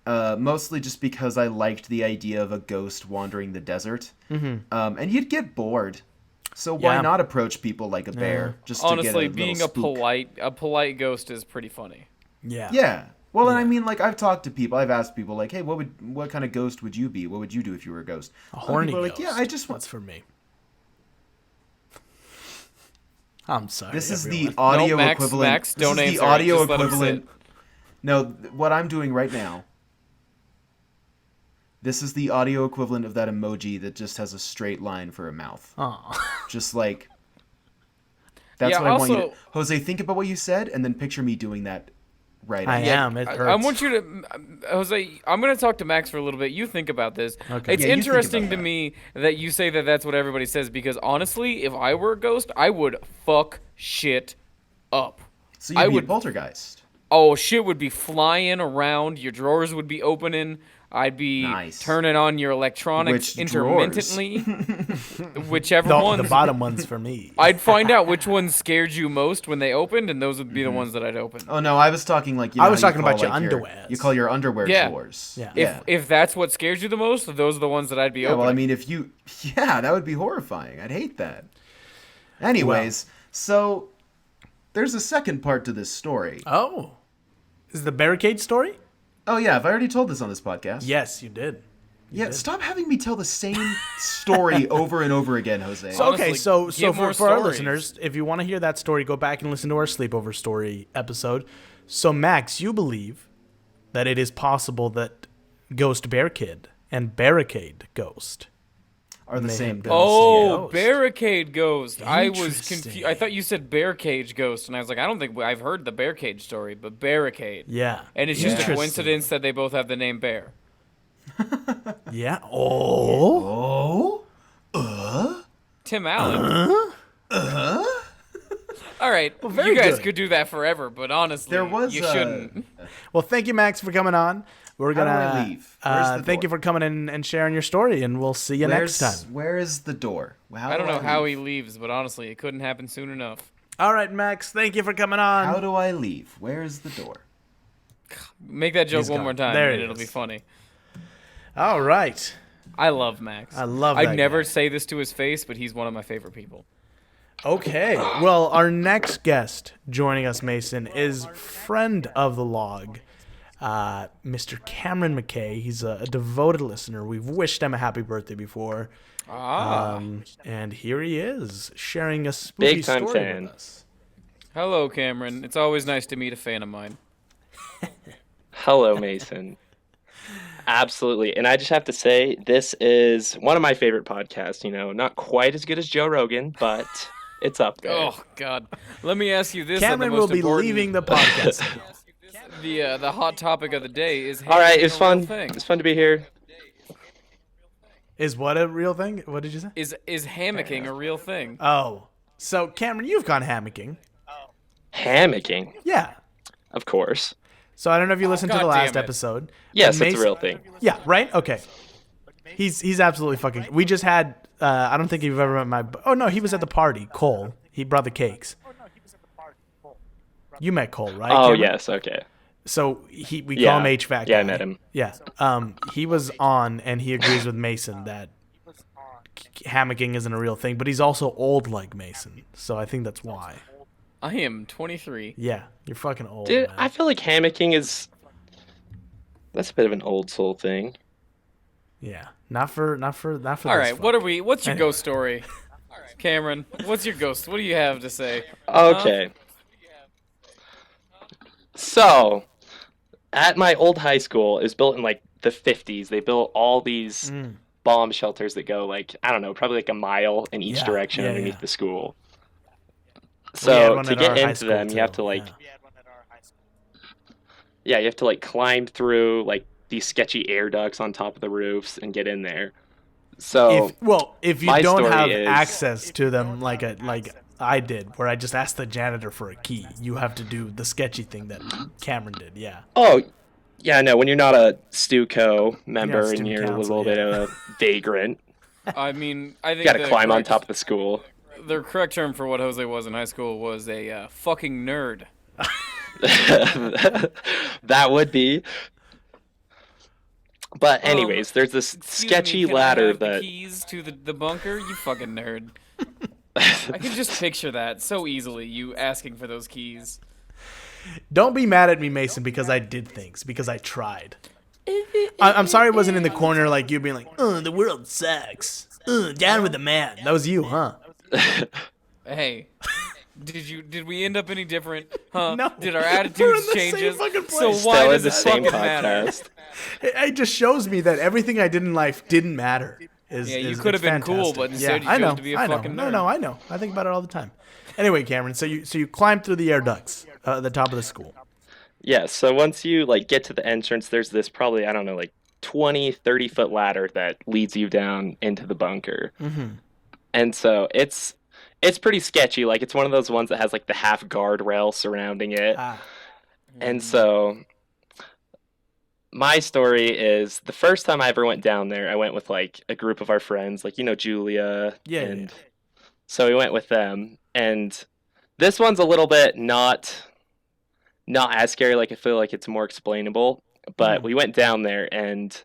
Mostly just because I liked the idea of a ghost wandering the desert. And you'd get bored. So why Yeah. not approach people like a bear just to Honestly, get a being little a spook? polite ghost is pretty funny. Yeah. Yeah. Well, and I mean, like, I've talked to people. I've asked people, like, hey, what kind of ghost would you be? What would you do if you were a ghost? A horny people are ghost. like, yeah, I just want. That's for me. I'm sorry. This is everyone. the audio Max, equivalent. Max, this don't is answer the it. audio Just let him equivalent. No, what I'm doing right now. This is the audio equivalent of that emoji that just has a straight line for a mouth. Aw. Just like. That's Yeah, what I want you to. also- Jose, think about what you said, and then picture me doing that right I now. am. It hurts. I want you to, Jose. I'm going to talk to Max for a little bit. You think about this. Okay. It's Yeah, you think interesting about to that. me that you say that that's what everybody says because honestly, if I were a ghost, I would fuck shit up. So you'd I be would- a poltergeist. Oh, shit would be flying around. Your drawers would be opening. I'd be Nice. turning on your electronics Which drawers? intermittently. Whichever the ones. bottom one's for me. I'd find out which ones scared you most when they opened, and those would be the ones that I'd open. Oh no, I was talking like you know I was how you talking about call, your like, underwears. You call your underwear Yeah. drawers. Yeah. If that's what scares you the most, those are the ones that I'd be Yeah, opening. well, I mean, if you, yeah, that would be horrifying. I'd hate that. Anyways, so there's a second part to this story. Oh. Is the barricade story? Oh yeah, have I already told this on this podcast? Yes, you did. Yeah, stop having me tell the same story over and over again, Jose. So, okay, Honestly, so get more for our stories. listeners, if you want to hear that story, go back and listen to our sleepover story episode. So, Max, you believe that it is possible that Ghost Bear Kid and Barricade Ghost Are the may same have been ghost. Oh, Ghost. Barricade Ghost. I was Interesting. confused. I thought you said Bear Cage Ghost, and I was like, I don't think I've heard the Bear Cage story, but Barricade. Yeah. And it's just a Interesting. coincidence that they both have the name Bear. Yeah. Oh. Tim Allen. All right, very you guys good. could do that forever, but honestly, There was, you shouldn't. Well, thank you, Max, for coming on. We're How do gonna I leave? Where's the thank you door? for coming in and sharing your story, and we'll see you next time. Where is the door? How I don't do know how leave? he leaves, but honestly, it couldn't happen soon enough. All right, Max, thank you for coming on. How do I leave? Where is the door? Make that joke He's one gone. more time, There and he it'll be is. funny. All right. I love Max. I love I'd that never guy. say this to his face, but he's one of my favorite people. Okay. Well, our next guest joining us, Mason, is friend of the log, Mr. Cameron McKay. He's a devoted listener. We've wished him a happy birthday before. And here he is, sharing a spooky Big time story fan. with us. Hello, Cameron. It's always nice to meet a fan of mine. Hello, Mason. Absolutely. And I just have to say, this is one of my favorite podcasts. You know, not quite as good as Joe Rogan, but it's up there. Oh, God. Let me ask you this. Cameron the will most be important- leaving the podcast. The hot topic of the day is All right, hating it's a real fun. thing. It's fun to be here. Is what a real thing? What did you say? Is hammocking a real thing? Oh, so Cameron, you've gone hammocking. Hammocking, Yeah. of course. So I don't know if you listened to God the last damn it. episode. Yes, but it's a real thing. Yeah, right? Okay. He's absolutely fucking. We just had. I don't think you've ever met my. Oh no, he was at the party. Cole. He brought the cakes. You met Cole, right? Oh Cameron? yes, okay. So we Yeah. call him HVAC. Yeah, I guy. met him. Yeah. He was on, and he agrees with Mason that hammocking isn't a real thing, but he's also old like Mason, so I think that's why. I am 23. Yeah, you're fucking old. Dude, man. I feel like hammocking that's a bit of an old soul thing. Yeah, not for. All this right, fuck. what's your Anyway. ghost story? Cameron, what's your ghost? What do you have to say? Okay. So, at my old high school, it was built in like the 50s. They built all these bomb shelters that go like, I don't know, probably like a mile in each Yeah, direction yeah, underneath yeah. the school. We had So one to at get our high into them, school, you have too. to like, Yeah. you have to like climb through like these sketchy air ducts on top of the roofs and get in there. So If you my don't story have is- access to them like I did, where I just asked the janitor for a key, you have to do the sketchy thing that Cameron did. Yeah. oh, yeah, no, when you're not a Stuco member and student you're a council, little bit yeah. of a vagrant, I mean, I think you got to the climb on correct- top of the school. The correct term for what Jose was in high school was a fucking nerd. That would be. But Um, anyways, there's this Excuse sketchy me, can I ladder have the that keys to the bunker? You fucking nerd. I can just picture that so easily. You asking for those keys. Don't be mad at me, Mason, because I did things, because I tried. I'm sorry it wasn't in the corner like you being like, the world sucks. Down with the man. That was you, huh? Hey, did we end up any different? Huh? No. Did our We're in attitudes the change? same fucking So place. why still in does the it same fucking matter? podcast. It just shows me that everything I did in life didn't matter. Yeah, you could have been cool, but instead you I know, chose to be a I know. fucking No, nerd. no, I know. I think about it all the time. Anyway, Cameron, so you climbed through the air ducts at the top of the school. Yeah, so once you like get to the entrance, there's this probably, I don't know, like 20, 30-foot ladder that leads you down into the bunker. Mm-hmm. And so it's pretty sketchy. Like it's one of those ones that has like the half guardrail surrounding it. And so my story is the first time I ever went down there, I went with like a group of our friends, like Julia. Yeah, and yeah. so we went with them. And this one's a little bit not as scary. Like I feel like it's more explainable. But we went down there, and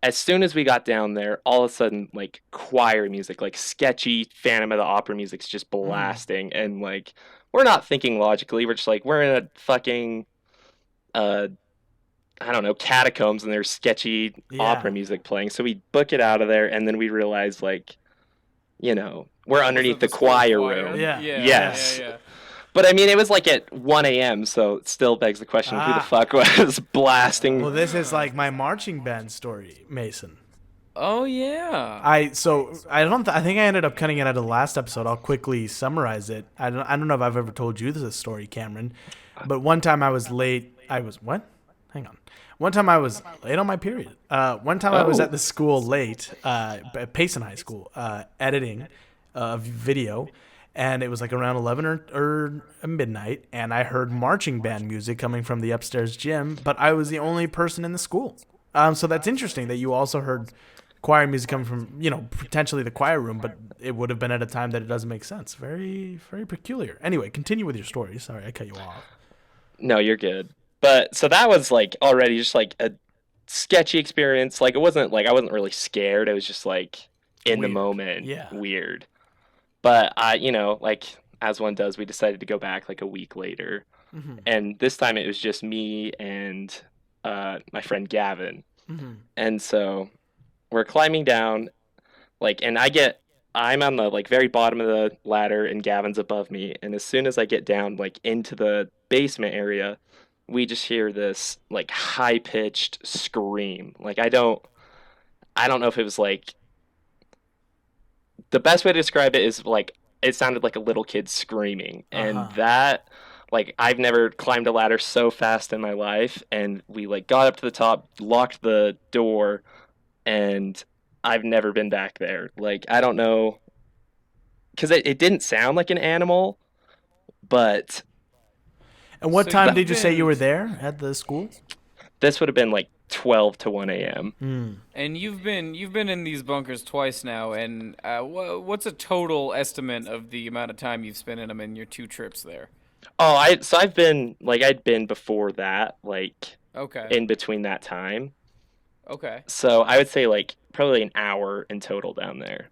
as soon as we got down there, all of a sudden, like choir music, like sketchy Phantom of the Opera music's just blasting, and like we're not thinking logically. We're just like we're in a fucking I don't know, catacombs, and there's sketchy opera music playing. So we book it out of there, and then we realize like, we're underneath the choir room. Yeah. Yes. Yeah. But I mean, it was like at 1 a.m., so it still begs the question: who the fuck was blasting? Well, this is like my marching band story, Mason. Oh yeah. I think I ended up cutting it out of the last episode. I'll quickly summarize it. I don't know if I've ever told you this story, Cameron, but one time I was late. One time I was late on my period. One time I was at the school late, at Payson High School, editing a video, and it was like around 11 or midnight, and I heard marching band music coming from the upstairs gym, but I was the only person in the school. So that's interesting that you also heard choir music coming from, potentially the choir room, but it would have been at a time that it doesn't make sense. Very, very peculiar. Anyway, continue with your story. Sorry, I cut you off. No, you're good. But so that was like already just like a sketchy experience. Like it wasn't like I wasn't really scared. It was just like in the Weird. moment, Yeah. weird. But like as one does, we decided to go back like a week later, and this time it was just me and my friend Gavin, and so we're climbing down, like, and I'm on the like very bottom of the ladder, and Gavin's above me, and as soon as I get down like into the basement area, we just hear this like high-pitched scream. Like I don't know if it was like the best way to describe it is like it sounded like a little kid screaming, and that like I've never climbed a ladder so fast in my life. And we like got up to the top, locked the door, and I've never been back there. Like, I don't know, because it didn't sound like an animal, but And what So time you've did you say you been- were there at the school? this would have been like 12 to 1 a.m. And you've been in these bunkers twice now, and what's a total estimate of the amount of time you've spent in them in your 2 trips there? Oh, I've been, like, I'd been before that, like, Okay. in between that time. Okay. So I would say, like, probably an hour in total down there.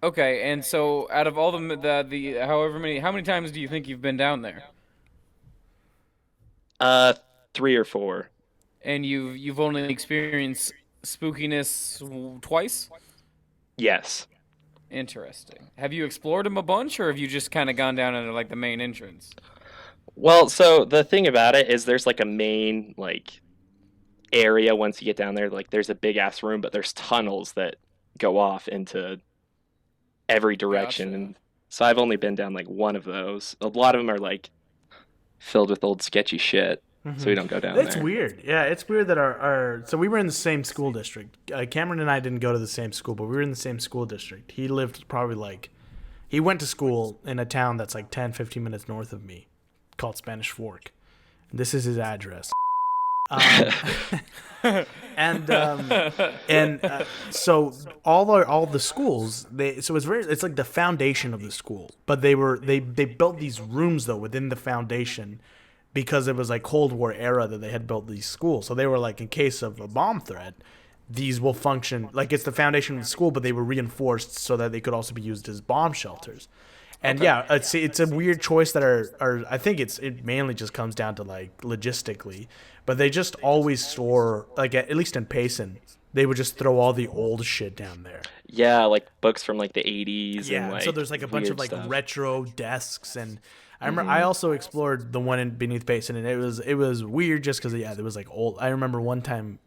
Okay. And so, out of all the how many times do you think you've been down there? 3 or 4. And you've only experienced spookiness twice? Yes. Interesting. Have you explored them a bunch, or have you just kind of gone down into like the main entrance? Well, so the thing about it is there's like a main, like, area once you get down there. Like, there's a big ass room, but there's tunnels that go off into every direction. Gotcha. And so I've only been down like one of those. A lot of them are like filled with old sketchy shit. So we don't go down It's there. weird. Yeah, it's weird that our so we were in the same school district. Cameron and I didn't go to the same school, but we were in the same school district. He lived probably like he went to school in a town that's like 10, 15 minutes north of me called Spanish Fork. This is his address. So all the schools it's like the foundation of the school, but they built these rooms though within the foundation because it was like Cold War era that they had built these schools. So they were like, in case of a bomb threat, these will function like it's the foundation of the school, but they were reinforced so that they could also be used as bomb shelters. And yeah, it's a weird choice that are I think it mainly just comes down to like logistically, but they just always store like at least in Payson, they would just throw all the old shit down there. Yeah, like books from like the 80s. Yeah, and like so there's like a bunch of weird like stuff. retro desks, and I remember I also explored the one in beneath Payson, and it was weird just because there was like old. I remember one time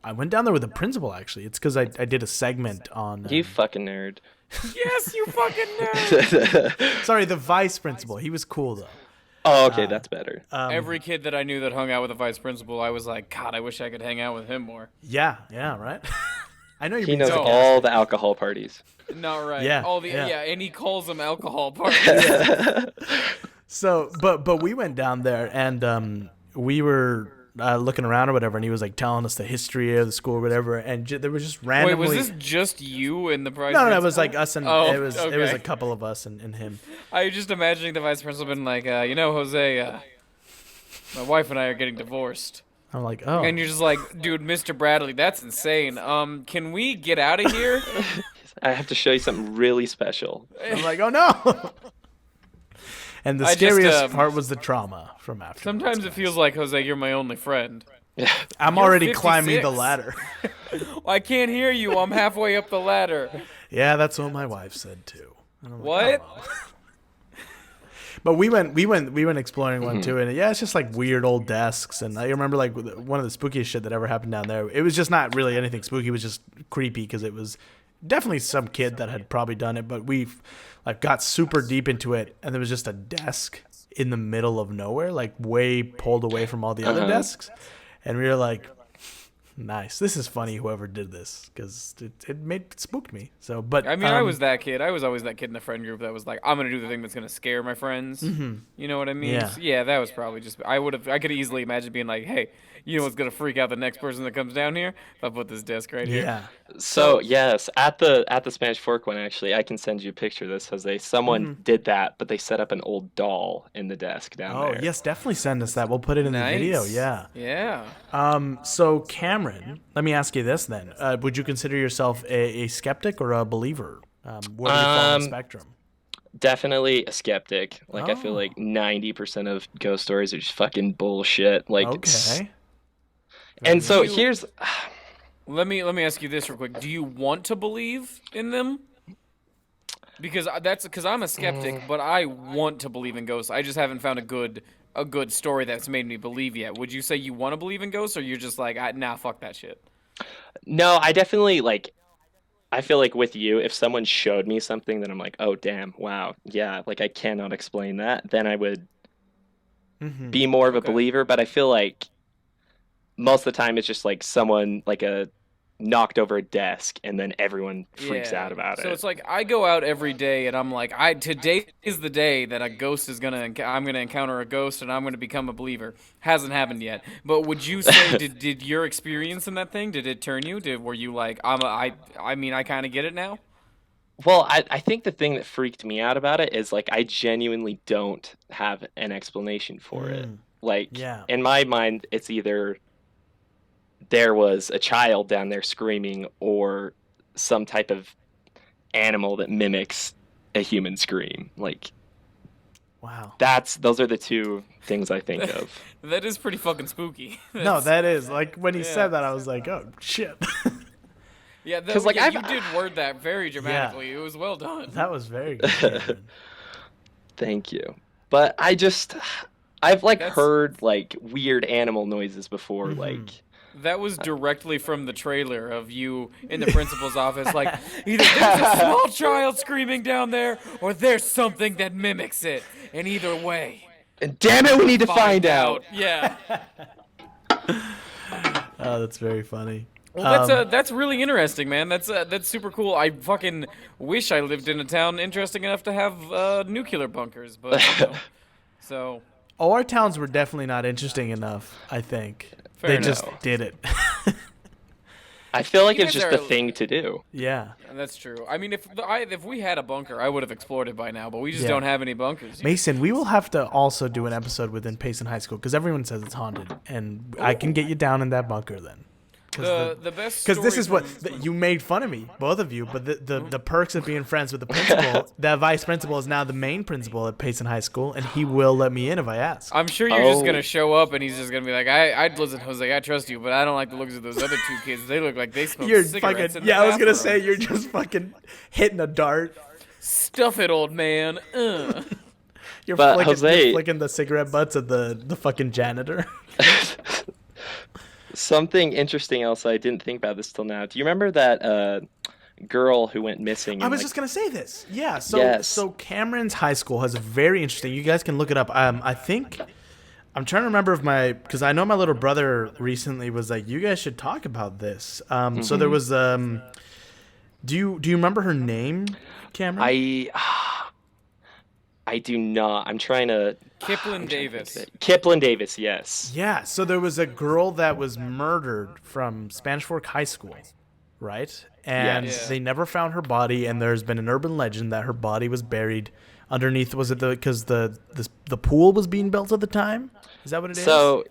I went down there with the principal actually. It's because I did a segment on. You fucking nerd. Yes, you fucking nerd. Sorry, the vice principal. He was cool though. Oh, okay, that's better. Every kid that I knew that hung out with the vice principal, I was like, God, I wish I could hang out with him more. Yeah, right. I know you're He being knows sarcastic. all the alcohol parties. Not right. Yeah, All the yeah. and he calls them alcohol parties. So, but we went down there and we were looking around or whatever, and he was like telling us the history of the school or whatever, and there was just Wait, randomly. was this just you and the vice No, principal? it was like us and Oh, it was okay. a couple of us and him. I was just imagining the vice principal being like, Jose, my wife and I are getting divorced. I'm like, oh, And you're just like, dude, Mr. Bradley, that's insane. Can we get out of here? I have to show you something really special. I'm like, oh no. And the I just, scariest part was the trauma from after. Sometimes it feels like, Jose, you're my only friend. I'm you're already climbing the 56. ladder. I can't hear you. I'm halfway up the ladder. Yeah, that's what my wife said too. And I'm like, What? oh. But we went exploring one too, and yeah, it's just like weird old desks. And I remember like one of the spookiest shit that ever happened down there. It was just not really anything spooky. It was just creepy because it was definitely some kid that had probably done it. But we like got super deep into it, and there was just a desk in the middle of nowhere, like way pulled away from all the other desks, and we were like, nice. This is funny. Whoever did this, because it spooked me. So, but I mean, I was that kid. I was always that kid in the friend group that was like, I'm gonna do the thing that's gonna scare my friends. You know what I mean? Yeah. So, yeah, that was probably just. I could easily imagine being like, hey, you know what's gonna freak out the next person that comes down here? If I put this desk right here. yeah. So yes, at the Spanish Fork one, actually, I can send you a picture of this, Jose. Someone did that, but they set up an old doll in the desk down Oh there. yes, definitely send us that. We'll put it in Nice. the video. Yeah. Yeah. So Cameron, let me ask you this then: would you consider yourself a skeptic or a believer? Where do you fall on the spectrum? Definitely a skeptic. Like, I feel like 90% of ghost stories are just fucking bullshit. Like, Okay. and so here's Let me ask you this real quick. Do you want to believe in them? Because I'm a skeptic, but I want to believe in ghosts. I just haven't found a good story that's made me believe yet. Would you say you want to believe in ghosts, or you're just like, nah, fuck that shit? no, I definitely like. I feel like with you, if someone showed me something that I'm like, oh damn, wow, yeah, like I cannot explain that, then I would be more of a believer. But I feel like most of the time it's just like someone like knocked over a desk, and then everyone freaks Yeah. out about So it. it's like I go out every day and I'm like, today is the day that I'm gonna encounter a ghost and I'm gonna become a believer. Hasn't happened yet. But would you say did your experience in that thing, did it turn you? Were you like, I mean I kinda get it now? Well, I think the thing that freaked me out about it is like I genuinely don't have an explanation for it. Like Yeah. in my mind, it's either there was a child down there screaming or some type of animal that mimics a human scream. Like Wow. those are the two things I think of. That is pretty fucking spooky. No, that is like when he said that, I was like, oh shit. Yeah, 'Cause, like, you did word that very dramatically. Yeah. It was well done. That was very good. Cameron. Thank you. But I've like That's- heard like weird animal noises before, like That was directly from the trailer of you in the principal's office, like, either there's a small child screaming down there, or there's something that mimics it. And either way, and damn it, we need to find out. Yeah. Oh, that's very funny. Well, that's really interesting, man. That's super cool. I fucking wish I lived in a town interesting enough to have nuclear bunkers, but so. Oh, our towns were definitely not interesting enough, I think. Fair They enough. just did it. I feel like You it's guys just the are- thing to do. Yeah. That's true. I mean, if we had a bunker, I would have explored it by now, but we just Yeah. don't have any bunkers. Mason, we will have to also do an episode within Payson High School because everyone says it's haunted, and I can get you down in that bunker then. The best Because this story is what from- you made fun of me, both of you. But the perks of being friends with the principal, the vice principal is now the main principal at Payson High School, and he will let me in if I ask. I'm sure you're just Oh. gonna show up and he's just gonna be like, I'd listen, Jose, I trust you, but I don't like the looks of those other two kids. They look like they smoke You're cigarettes fucking in the I was gonna bathroom." say you're just fucking hitting a dart. Stuff it, old man. You're But flicking, Jose- you're flicking the cigarette butts of the fucking janitor. Something interesting else I didn't think about this till now. Do you remember that girl who went missing? I in, was like, just gonna say this. Yeah. So Yes. so Cameron's high school has a very interesting. You guys can look it up. I think I'm trying to remember if because I know my little brother recently was like, you guys should talk about this. So there was do you remember her name, Cameron? I do not. I'm trying to. Kiplin Davis. Kiplin Davis, yes. Yeah. So there was a girl that was murdered from Spanish Fork High School, right? And Yes. they never found her body. And there's been an urban legend that her body was buried underneath. Was it because the pool was being built at the time? Is that what it is? So,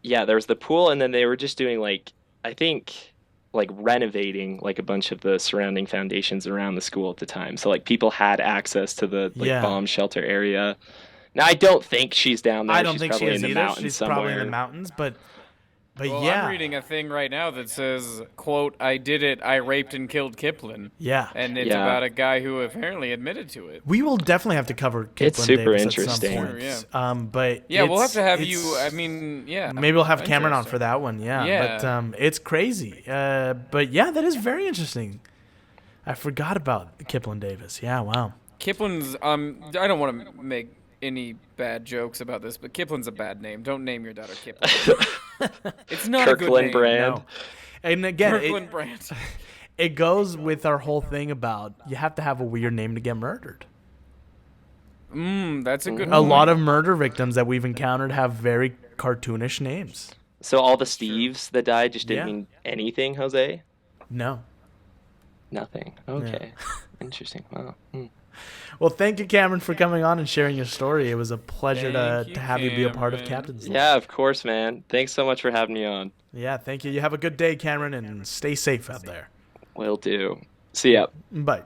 yeah, there was the pool, and then they were just doing I think renovating a bunch of the surrounding foundations around the school at the time. So people had access to the Yeah. bomb shelter area. Now I don't think she's down there. I don't She's think she probably is in the either. mountains She's somewhere. probably in the mountains, but Well, yeah, I'm reading a thing right now that says, quote, I did it, I raped and killed Kiplin. yeah. And it's Yeah. about a guy who apparently admitted to it. We will definitely have to cover Kiplin It's super Davis interesting. At some point. Sure, But Yeah, we'll have it's- to have it's- you, I mean, yeah. Maybe we'll have Cameron on Interesting. for that one. Yeah. Yeah. But it's crazy. But yeah, that is very interesting. I forgot about Kiplin Davis. Yeah. Wow. Kiplin's, I don't want to make any bad jokes about this, but Kiplin's a bad name. Don't name your daughter Kiplin. It's not a good Kirkland name. brand. No. And again, Kirkland brand. it goes with our whole thing about you have to have a weird name to get murdered. That's a good A lot of murder victims that we've encountered have very cartoonish names. So all the Steves that died just didn't Yeah. mean anything, Jose? No. Nothing. Okay. Interesting. Wow. Well, thank you, Cameron, for coming on and sharing your story. It was a pleasure Thank you, to have you be a part of Cameron. Captain's Log. Yeah, of course, man. Thanks so much for having me on. Yeah, thank you. You have a good day, Cameron, and stay safe out there. Will do. See ya. Bye.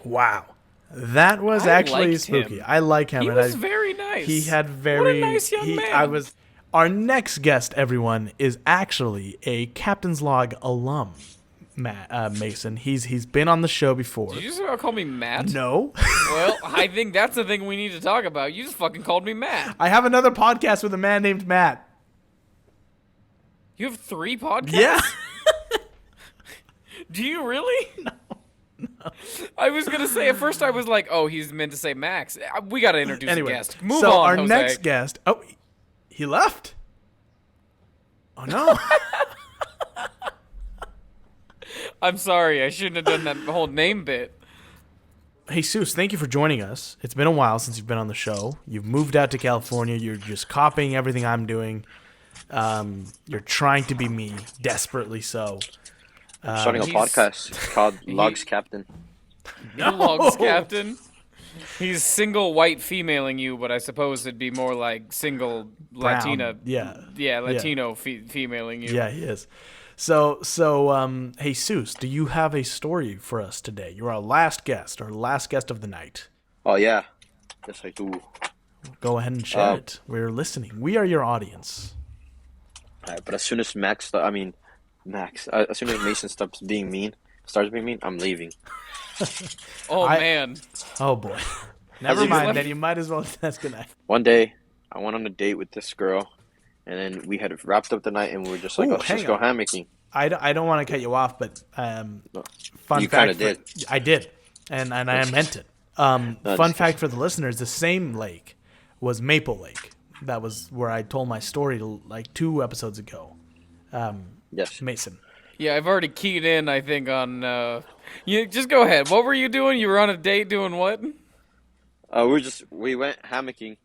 Wow. That was I actually liked spooky. him. I like him. He and was I- very nice. He had very. What a nice young man. Our next guest, everyone, is actually a Captain's Log alum, Mason. He's been on the show before. Did you just call me Matt? No. Well, I think that's the thing we need to talk about. You just fucking called me Matt. I have another podcast with a man named Matt. You have 3 podcasts? Yeah. Do you really? No. I was going to say, at first I was like, oh, he's meant to say Max. We got to introduce Anyway, a guest. Move so on, our Jose. next guest. Oh, he left. Oh no. I'm sorry. I shouldn't have done that whole name bit. Jesus, thank you for joining us. It's been a while since you've been on the show. You've moved out to California. You're just copying everything I'm doing. You're trying to be me, desperately so. Starting a He's- podcast called Logs Captain. Logs Captain. He's single white femaling you, but I suppose it'd be more like single Brown. Latina. Yeah. Latino femaling you. Yeah, he is. So, Jesus, do you have a story for us today? You're our last guest of the night. Oh yeah, yes I do. Go ahead and share it. We're listening. We are your audience. Alright, but as soon as as soon as Mason starts being mean, I'm leaving. Man. Oh boy. Never you mind. left- Then you might as well. That's good night. One day, I went on a date with this girl, and then we had wrapped up the night, and we were just like, Ooh, let's just hang go on. hammocking. I don't want to cut you off, but fun You fact. kinda did. I did, and I meant it. Fun fact for the listeners: the same lake was Maple Lake. That was where I told my story like 2 episodes ago. Yes. Mason. Yeah, I've already keyed in, I think, on... You just go ahead. What were you doing? You were on a date doing what? We went hammocking.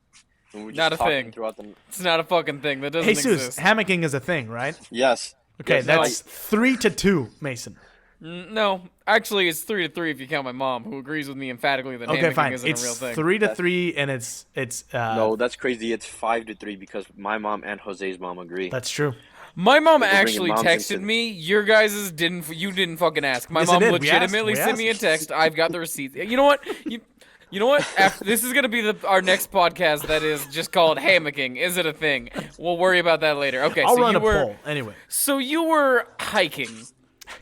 And we were just Not a talking thing. throughout the. It's not a fucking thing. That doesn't Jesus, exist. hammocking is a thing, right? Yes. Okay, Yes, that's 3-2, Mason. No, actually, it's 3-3 if you count my mom, who agrees with me emphatically that Okay, hammocking fine. isn't It's a real thing. 3-3, and it's No, that's crazy. It's 5-3 because my mom and Jose's mom agree. That's true. My mom bringing actually moms texted into- me. Your guys' didn't. You didn't fucking ask. My Yes, I mom did. We asked. legitimately We sent me a asked. text. I've got the receipts. You know what? You know what? After, this is gonna be our next podcast. That is just called hammocking. Is it a thing? We'll worry about that later. Okay. I'll so run you a were. poll. Anyway, So you were hiking.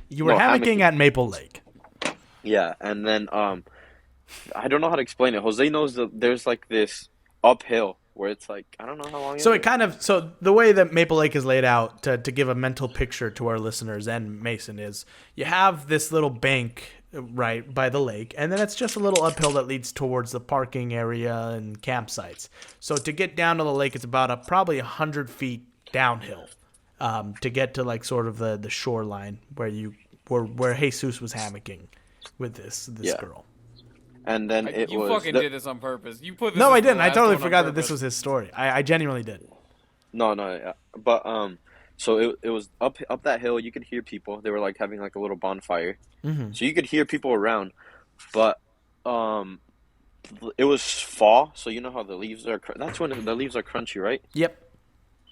you were No, hammocking hammocking. at Maple Lake. Yeah, and then I don't know how to explain it. Jose knows that there's like this uphill where it's like I don't know how long. So is it kind of the way that Maple Lake is laid out to give a mental picture to our listeners and Mason is you have this little bank right by the lake, and then it's just a little uphill that leads towards the parking area and campsites. So to get down to the lake, it's about probably 100 feet downhill to get to like sort of the shoreline where Jesus was hammocking with this Yeah. girl. And then it You was. fucking did this on purpose. You put this. No, as I the didn't. I last totally one on forgot that this purpose. was his story. I genuinely did. No, yeah. But so it was up that hill. You could hear people. They were like having like a little bonfire, so you could hear people around. But it was fall, so you know how the leaves are. That's when the leaves are crunchy, right? Yep.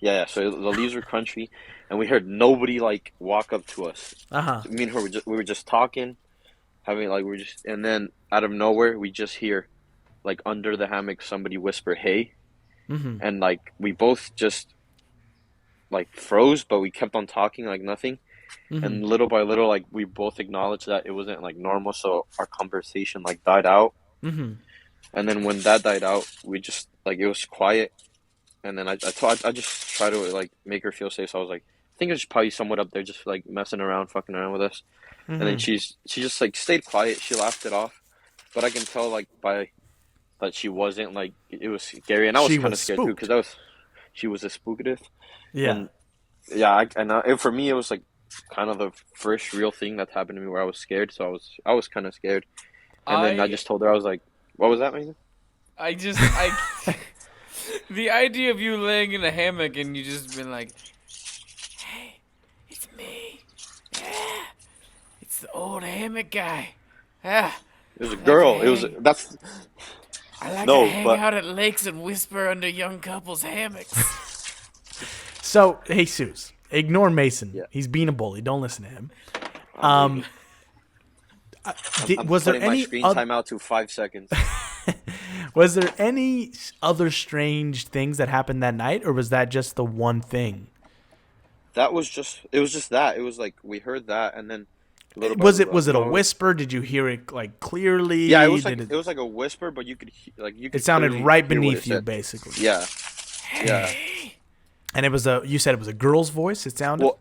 Yeah. So the leaves were crunchy, and we heard nobody like walk up to us. Uh-huh. Me and her we were just talking, and then out of nowhere we just hear, like under the hammock, somebody whisper, "Hey," and like we both just like froze, but we kept on talking like nothing, and little by little, like we both acknowledged that it wasn't like normal, so our conversation like died out, and then when that died out, we just like it was quiet, and then I just tried to like make her feel safe, so I was like, I think there's probably someone up there just like messing around, fucking around with us. And then she just like stayed quiet. She laughed it off, but I can tell like by that she wasn't like it was scary, and I was She kind of was scared too spooked. because she was a spookative. Yeah. And yeah, for me it was like kind of the first real thing that happened to me where I was scared. So I was kind of scared, and then I just told her I was like, "What was that, Mason?" The idea of you laying in a hammock and you just been like, "Hey, it's me. Yeah, it's the old hammock guy. Yeah, It was a girl. It was that's I like No, to hang but- out at lakes and whisper under young couples' hammocks." So, Jesus, ignore Mason. Yeah. He's being a bully. Don't listen to him. I'm Was there cutting my any screen oth- time out to 5 seconds. was there any other strange things that happened that night, or was that just the one thing? It was just that. It was like we heard that, and then little by Was it little, a whisper? Did you hear it like clearly? Yeah, it was like Did it was like a whisper, but you could it sounded clearly right hear what beneath it you, said. basically. Yeah, yeah. And it was you said it was a girl's voice. It sounded. Well,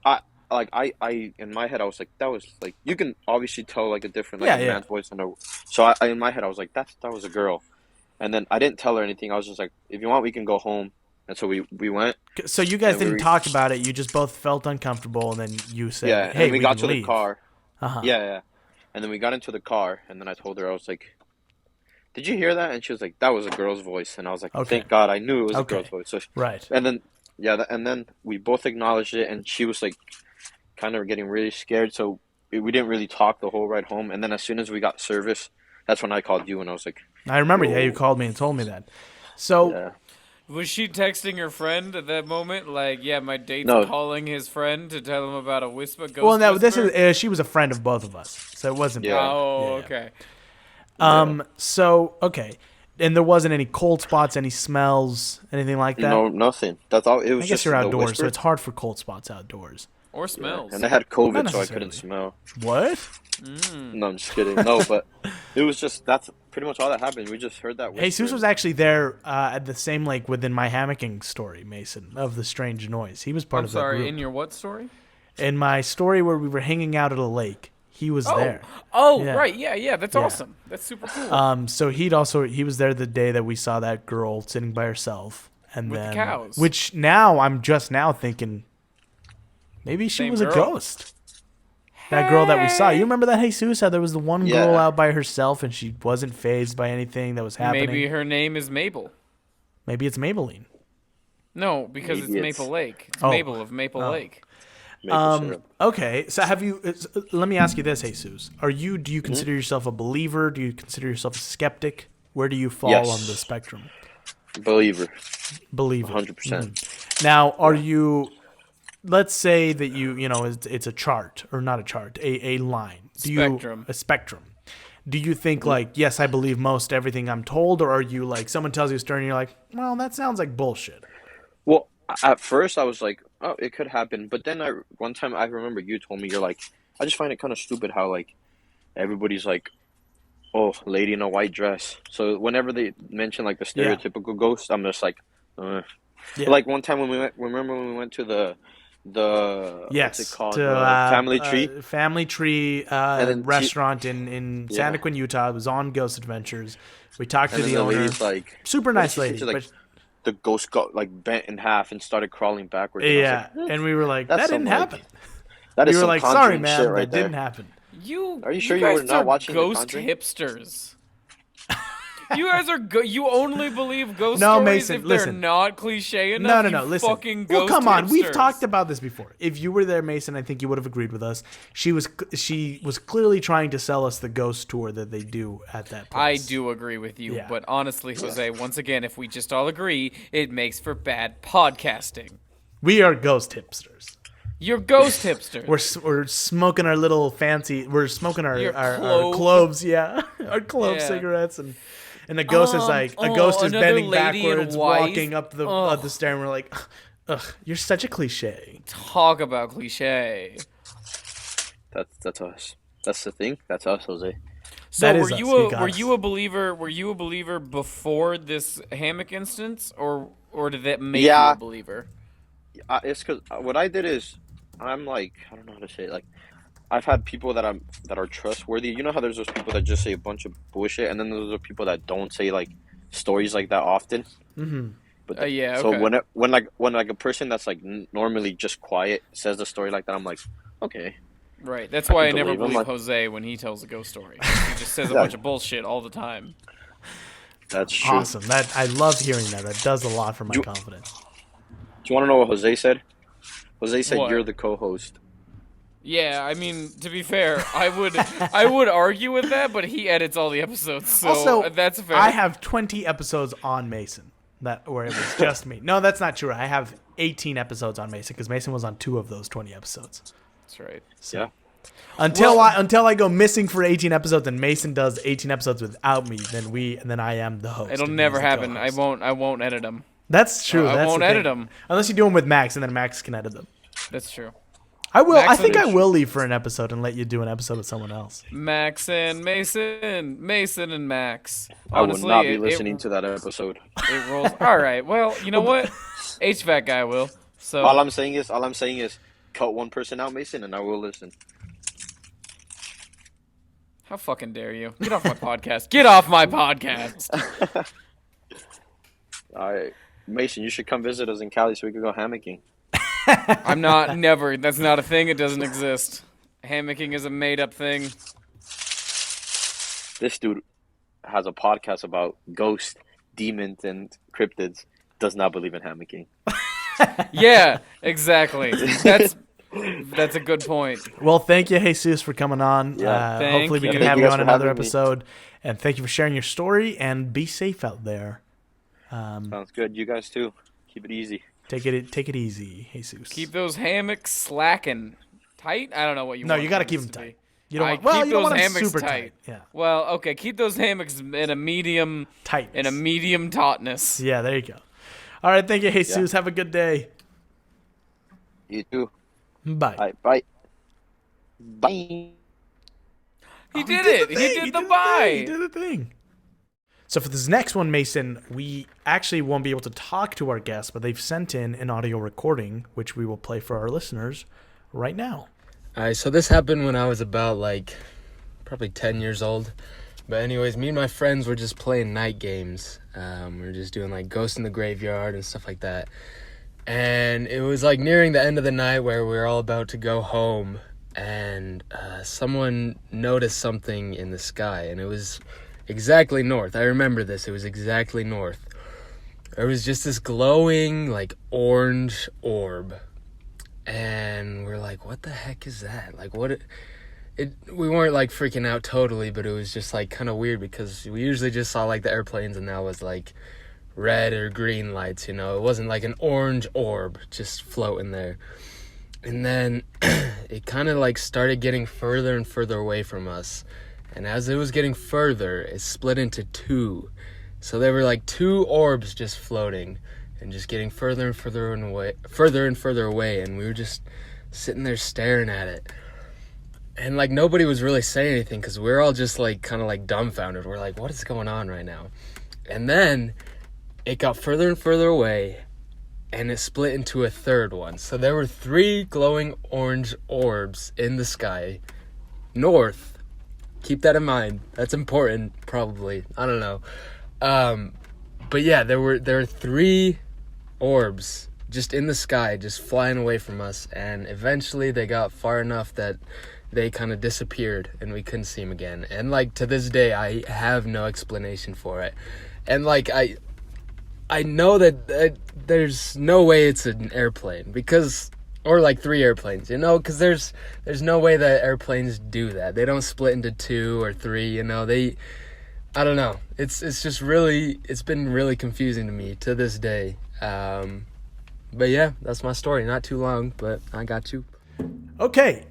I in my head I was like that was like you can obviously tell like a different like Yeah, a yeah. man's voice and so I in my head I was like that was a girl, and then I didn't tell her anything. I was just like, if you want we can go home, and so we went. So you guys and we didn't were- talk about it. You just both felt uncomfortable, and then you said, Yeah, "Hey, and we got can to leave." the car. Yeah. And then we got into the car, and then I told her, I was like, "Did you hear that?" And she was like, "That was a girl's voice." And I was like, Okay. "Thank God, I knew it was Okay. a girl's voice." So, Right. and then and then we both acknowledged it, and she was like, kind of getting really scared. So we didn't really talk the whole ride home. And then as soon as we got service, that's when I called you, and I was like, I remember. "Yo." Yeah, you called me and told me that. So. Yeah. Was she texting her friend at that moment? Like, yeah, my date's No. calling his friend to tell him about a ghost Well, no, this whisper? is she was a friend of both of us, so it wasn't. Yeah. Oh, Yeah. okay. So okay, and there wasn't any cold spots, any smells, anything like that. No, nothing. That's all. It was I guess just you're the outdoors, whisper. so it's hard for cold spots outdoors. Or smells. And I had Not COVID, so I necessarily. couldn't smell. What? No, I'm just kidding. No, but it was just, that's pretty much all that happened. We just heard that whisper. Jesus was actually there at the same lake within my hammocking story, Mason, of the strange noise. He was part I'm of that sorry, group. in your what story? In my story where we were hanging out at a lake, he was there. Oh, Yeah. right. Yeah. That's Yeah. awesome. That's super cool. So he was there the day that we saw that girl sitting by herself, and With the then cows. which now I'm just now thinking maybe she Same was a girl? ghost. That girl that we saw. You remember that, Jesus? How there was the one girl Yeah. out by herself and she wasn't phased by anything that was happening. Maybe her name is Mabel. Maybe it's Maybelline. No, because Maybe it's it's- Maple Lake. It's Oh. Mabel of Maple Lake. Maple syrup. Okay, so have you? Let me ask you this, Jesus: Do you Mm-hmm. consider yourself a believer? Do you consider yourself a skeptic? Where do you fall Yes. on the spectrum? Believer. Believer. 100%. Now, are you? Let's say that it's a chart or not a chart, a line. Spectrum. A spectrum. Do you think like, yes, I believe most everything I'm told, or are you like someone tells you a story and you're like, well, that sounds like bullshit? Well, at first I was like, oh, it could happen. But then one time I remember you told me, you're like, I just find it kind of stupid how like everybody's like, oh, lady in a white dress. So whenever they mention like the Yeah. stereotypical ghost, I'm just like, Yeah. Like one time when we went, remember when we went to the Yes, what's it called? to The Family Tree. Family Tree then restaurant in Santa Quinn, Utah. It was on Ghost Adventures. We talked And to then the the owner. lady's like, Super what did nice she say? lady. She's like, but the ghost got like bent in half and started crawling backwards. And I was yeah, like, and we were like, that's that didn't some, like, happen. that is We were some like, sorry, Conjuring man, shit right that didn't there. happen. Are you sure you guys were not are watching The ghost Conjuring? hipsters? You guys are you only believe ghost No, stories Mason, if listen. they're not cliche enough. No. You Listen. Fucking Well, ghost come on. We've hipsters. talked about this before. If you were there, Mason, I think you would have agreed with us. She was clearly trying to sell us the ghost tour that they do at that I place. do agree with you, Yeah. but honestly, Jose, once again, if we just all agree, it makes for bad podcasting. We are ghost hipsters. You're ghost hipsters. We're smoking our little fancy. We're smoking our Your our clove. cloves, yeah, our clove Yeah. cigarettes, and the ghost is like a ghost is another bending lady in backwards, white. walking up the stair, and we're like, ugh, you're such a cliche. Talk about cliche. That's us. That's the thing. That's us, Jose. So That is were us. you You a got were us. you a believer? Were you a believer before this hammock instance, or did that make Yeah. you a believer? It's because what I did is, I'm like, I don't know how to say it. Like, I've had people that are trustworthy. You know how there's those people that just say a bunch of bullshit, and then there's those people that don't say like stories like that often. Mm-hmm. But Yeah. so Okay. when a person that's like normally just quiet says a story like that, I'm like, okay. Right. That's why I can never believe him, believe like- Jose when he tells a ghost story. He just says a bunch of bullshit all the time. That's true. Awesome. That I love hearing that. That does a lot for my You- confidence. Do you want to know what Jose said? Jose said What? you're the co-host. Yeah, I mean, to be fair, I would argue with that, but he edits all the episodes, so Also, that's fair. I have 20 episodes on Mason where it was just me. No, that's not true. I have 18 episodes on Mason because Mason was on 2 of those 20 episodes. That's right. So, Yeah. Until I go missing for 18 episodes and Mason does 18 episodes without me, then I am the host. It'll and never he's the happen. co-host. I won't edit them. That's true. I That's won't the edit thing. them. Unless you do them with Max, and then Max can edit them. That's true. I will. Max I think will- I will leave for an episode and let you do an episode with someone else. Max and Mason, Mason and Max. I would Honestly, not be it- listening to that episode. It rolls. All right. Well, you know what? HVAC guy will. So All I'm saying is, cut one person out, Mason, and I will listen. how fucking dare you? Get off my podcast. Get off my podcast. All right, Mason, you should come visit us in Cali so we could go hammocking. I'm not. Never. That's not a thing. It doesn't exist. Hammocking is a made-up thing. This dude has a podcast about ghosts, demons, and cryptids. Does not believe in hammocking. Yeah, exactly. That's a good point. Well, thank you, Jesus, for coming on. Yeah. Hopefully we you. can Thank have you you guys on for another having me. episode. And thank you for sharing your story, and be safe out there. Sounds good. You guys too. Keep it easy. Take it easy, Jesus. Keep those hammocks slacking tight. I don't know what you No, want. you got to keep hammocks them to be. tight. You don't I want, well, keep you don't those want them hammocks super tight. tight. Yeah. Well, okay, keep those hammocks in a medium Tightness. tautness. Yeah, there you go. All right, thank you, Jesus. Have a good day. You too. Bye. All right, bye. Bye. He did it. He did the He bye. did the thing. So for this next one, Mason, we actually won't be able to talk to our guests, but they've sent in an audio recording, which we will play for our listeners right now. Alright, so this happened when I was about, probably 10 years old. But anyways, me and my friends were just playing night games. We were just doing, Ghost in the Graveyard and stuff like that. And it was, nearing the end of the night where we were all about to go home. And someone noticed something in the sky, and it was exactly north. I remember this. It was exactly north. There was just this glowing, orange orb. And we're like, what the heck is that? We weren't freaking out totally, but it was just kind of weird because we usually just saw the airplanes, and that was red or green lights, It wasn't an orange orb just floating there. And then it kind of started getting further and further away from us. And as it was getting further, it split into two. So there were two orbs just floating and just getting further and further away, and we were just sitting there staring at it. And nobody was really saying anything because we were all just kind of dumbfounded. We're like, what is going on right now? And then it got further and further away, and it split into a third one. So there were 3 glowing orange orbs in the sky, north. Keep that in mind. That's important, probably. I don't know. But yeah, there were 3 orbs just in the sky, just flying away from us, and eventually they got far enough that they kind of disappeared and we couldn't see them again. And to this day, I have no explanation for it. And I know that there's no way it's an airplane, because, or 3 airplanes, because there's no way that airplanes do that. They don't split into 2 or 3, I don't know. It's just really, it's been really confusing to me to this day. But yeah, that's my story. Not too long, but I got you. Okay,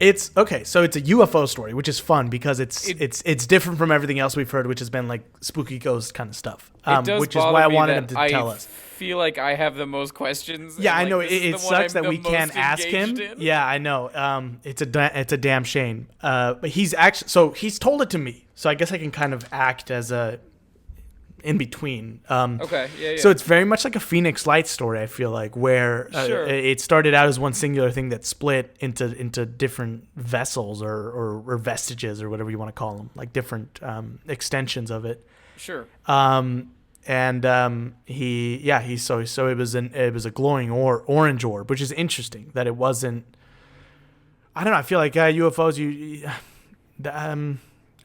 so it's a UFO story, which is fun because it's different from everything else we've heard, which has been spooky ghost kind of stuff. It does which is why I wanted him to I tell us. Feel like I have the most questions. Yeah, and, I know this is it the one sucks I'm that the we can't most ask him. engaged in. Yeah, I know. It's a damn shame. But he's he's told it to me, so I guess I can kind of act as a in between. Okay, yeah. So it's very much like a Phoenix Light story, I feel where Sure. it started out as one singular thing that split into different vessels or vestiges or whatever you want to call them, different extensions of it. Sure. So it was a glowing orange orb, which is interesting that it wasn't. I don't know. I feel like UFOs.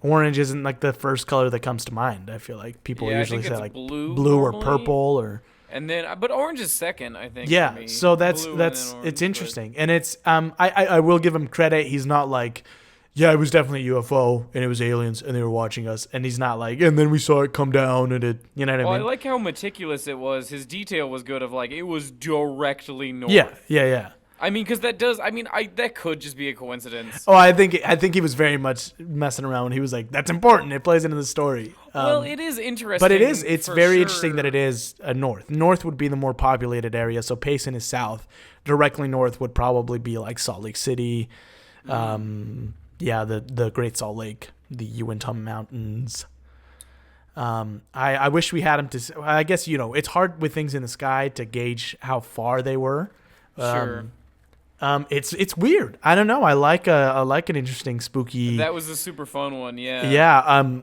Orange isn't the first color that comes to mind. I feel like people usually I think say it's blue or normally. purple or. And then, but orange is second, I think. Yeah, for me. so that's Blue and then orange, it's but- interesting, and it's I will give him credit. He's not yeah, it was definitely a UFO and it was aliens and they were watching us, and he's not and then we saw it come down and it, you know what I mean? I like how meticulous it was. His detail was good. Of it was directly north. Yeah. I mean, because that could just be a coincidence. Oh, I think he was very much messing around when he was like, "That's important. It plays into the story." Well, it is interesting. But it's for very sure. interesting that it is north. North would be the more populated area, so Payson is south. Directly north would probably be Salt Lake City, the Great Salt Lake, the Uinta Mountains. I wish we had him to. I guess it's hard with things in the sky to gauge how far they were. Sure. It's weird. I don't know. I like an interesting spooky. That was a super fun one. Yeah. Yeah.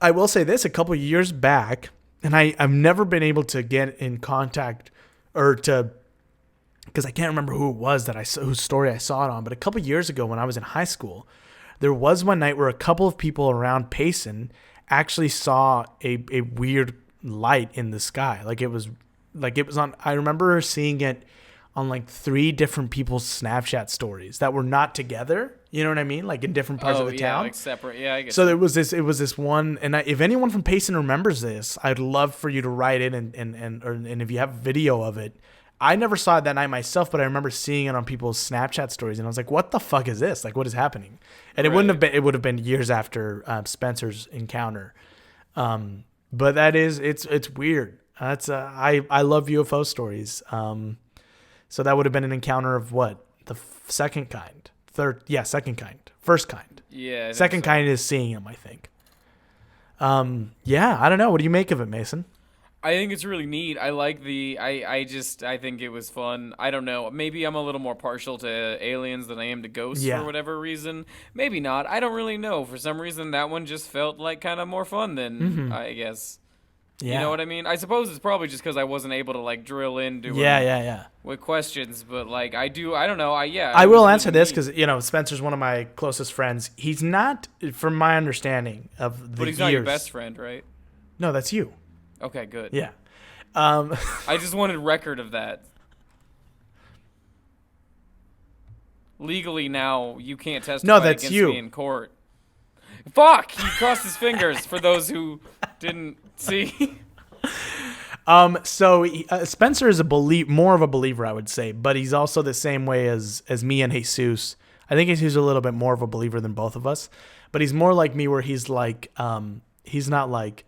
I will say this: a couple of years back, and I've never been able to get in contact or to because I can't remember who it was that I saw, whose story I saw it on, but a couple years ago when I was in high school, there was one night where a couple of people around Payson actually saw a weird light in the sky. Like it was on, I remember seeing it on like 3 different people's Snapchat stories that were not together. You know what I mean? Like in different parts of the town. Like separate. Yeah, I get so there was this. It was this one, and if anyone from Payson remembers this, I'd love for you to write in and if you have video of it. I never saw it that night myself, but I remember seeing it on people's Snapchat stories, and I was like, "What the fuck is this? Like, what is happening?" And it wouldn't have been. It would have been years after Spencer's encounter. But that is, it's weird. That's I love UFO stories. So that would have been an encounter of what? The second kind. Second kind. First kind. Yeah. Second kind is seeing him, I think. Yeah, I don't know. What do you make of it, Mason? I think it's really neat. I like I think it was fun. I don't know. Maybe I'm a little more partial to aliens than I am to ghosts for whatever reason. Maybe not. I don't really know. For some reason, that one just felt like kind of more fun than, I guess. Yeah. You know what I mean? I suppose it's probably just because I wasn't able to like drill into with questions, but like I don't know. I will answer this because Spencer's one of my closest friends. He's not, from my understanding of the But he's not your best friend, right? No, that's you. Okay, good. Yeah. I just wanted record of that. Legally now, you can't testify against me in court. Fuck! He crossed his fingers for those who didn't see. So Spencer is more of a believer, I would say, but he's also the same way as me and Jesus. I think Jesus is a little bit more of a believer than both of us, but he's more like me, where he's like, he's not like,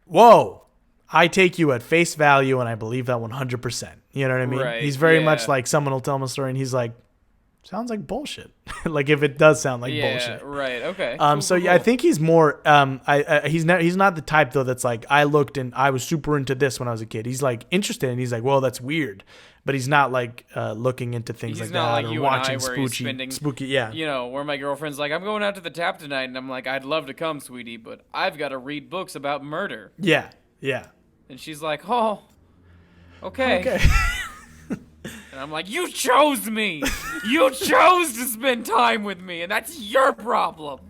whoa, I take you at face value and I believe that 100%. You know what I mean? Right, he's very much like someone will tell him a story and he's like, sounds like bullshit. Like if it does sound like bullshit. Right. Okay. Cool. I think he's more. He's not the type though that's like, I looked and I was super into this when I was a kid. He's like interested and he's like, well, that's weird, but he's not like looking into things like that or watching spooky. Yeah. You know, where my girlfriend's like, I'm going out to the tap tonight, and I'm like, I'd love to come, sweetie, but I've got to read books about murder. Yeah. Yeah. And she's like, oh, okay. And I'm like, you chose me. You chose to spend time with me, and that's your problem.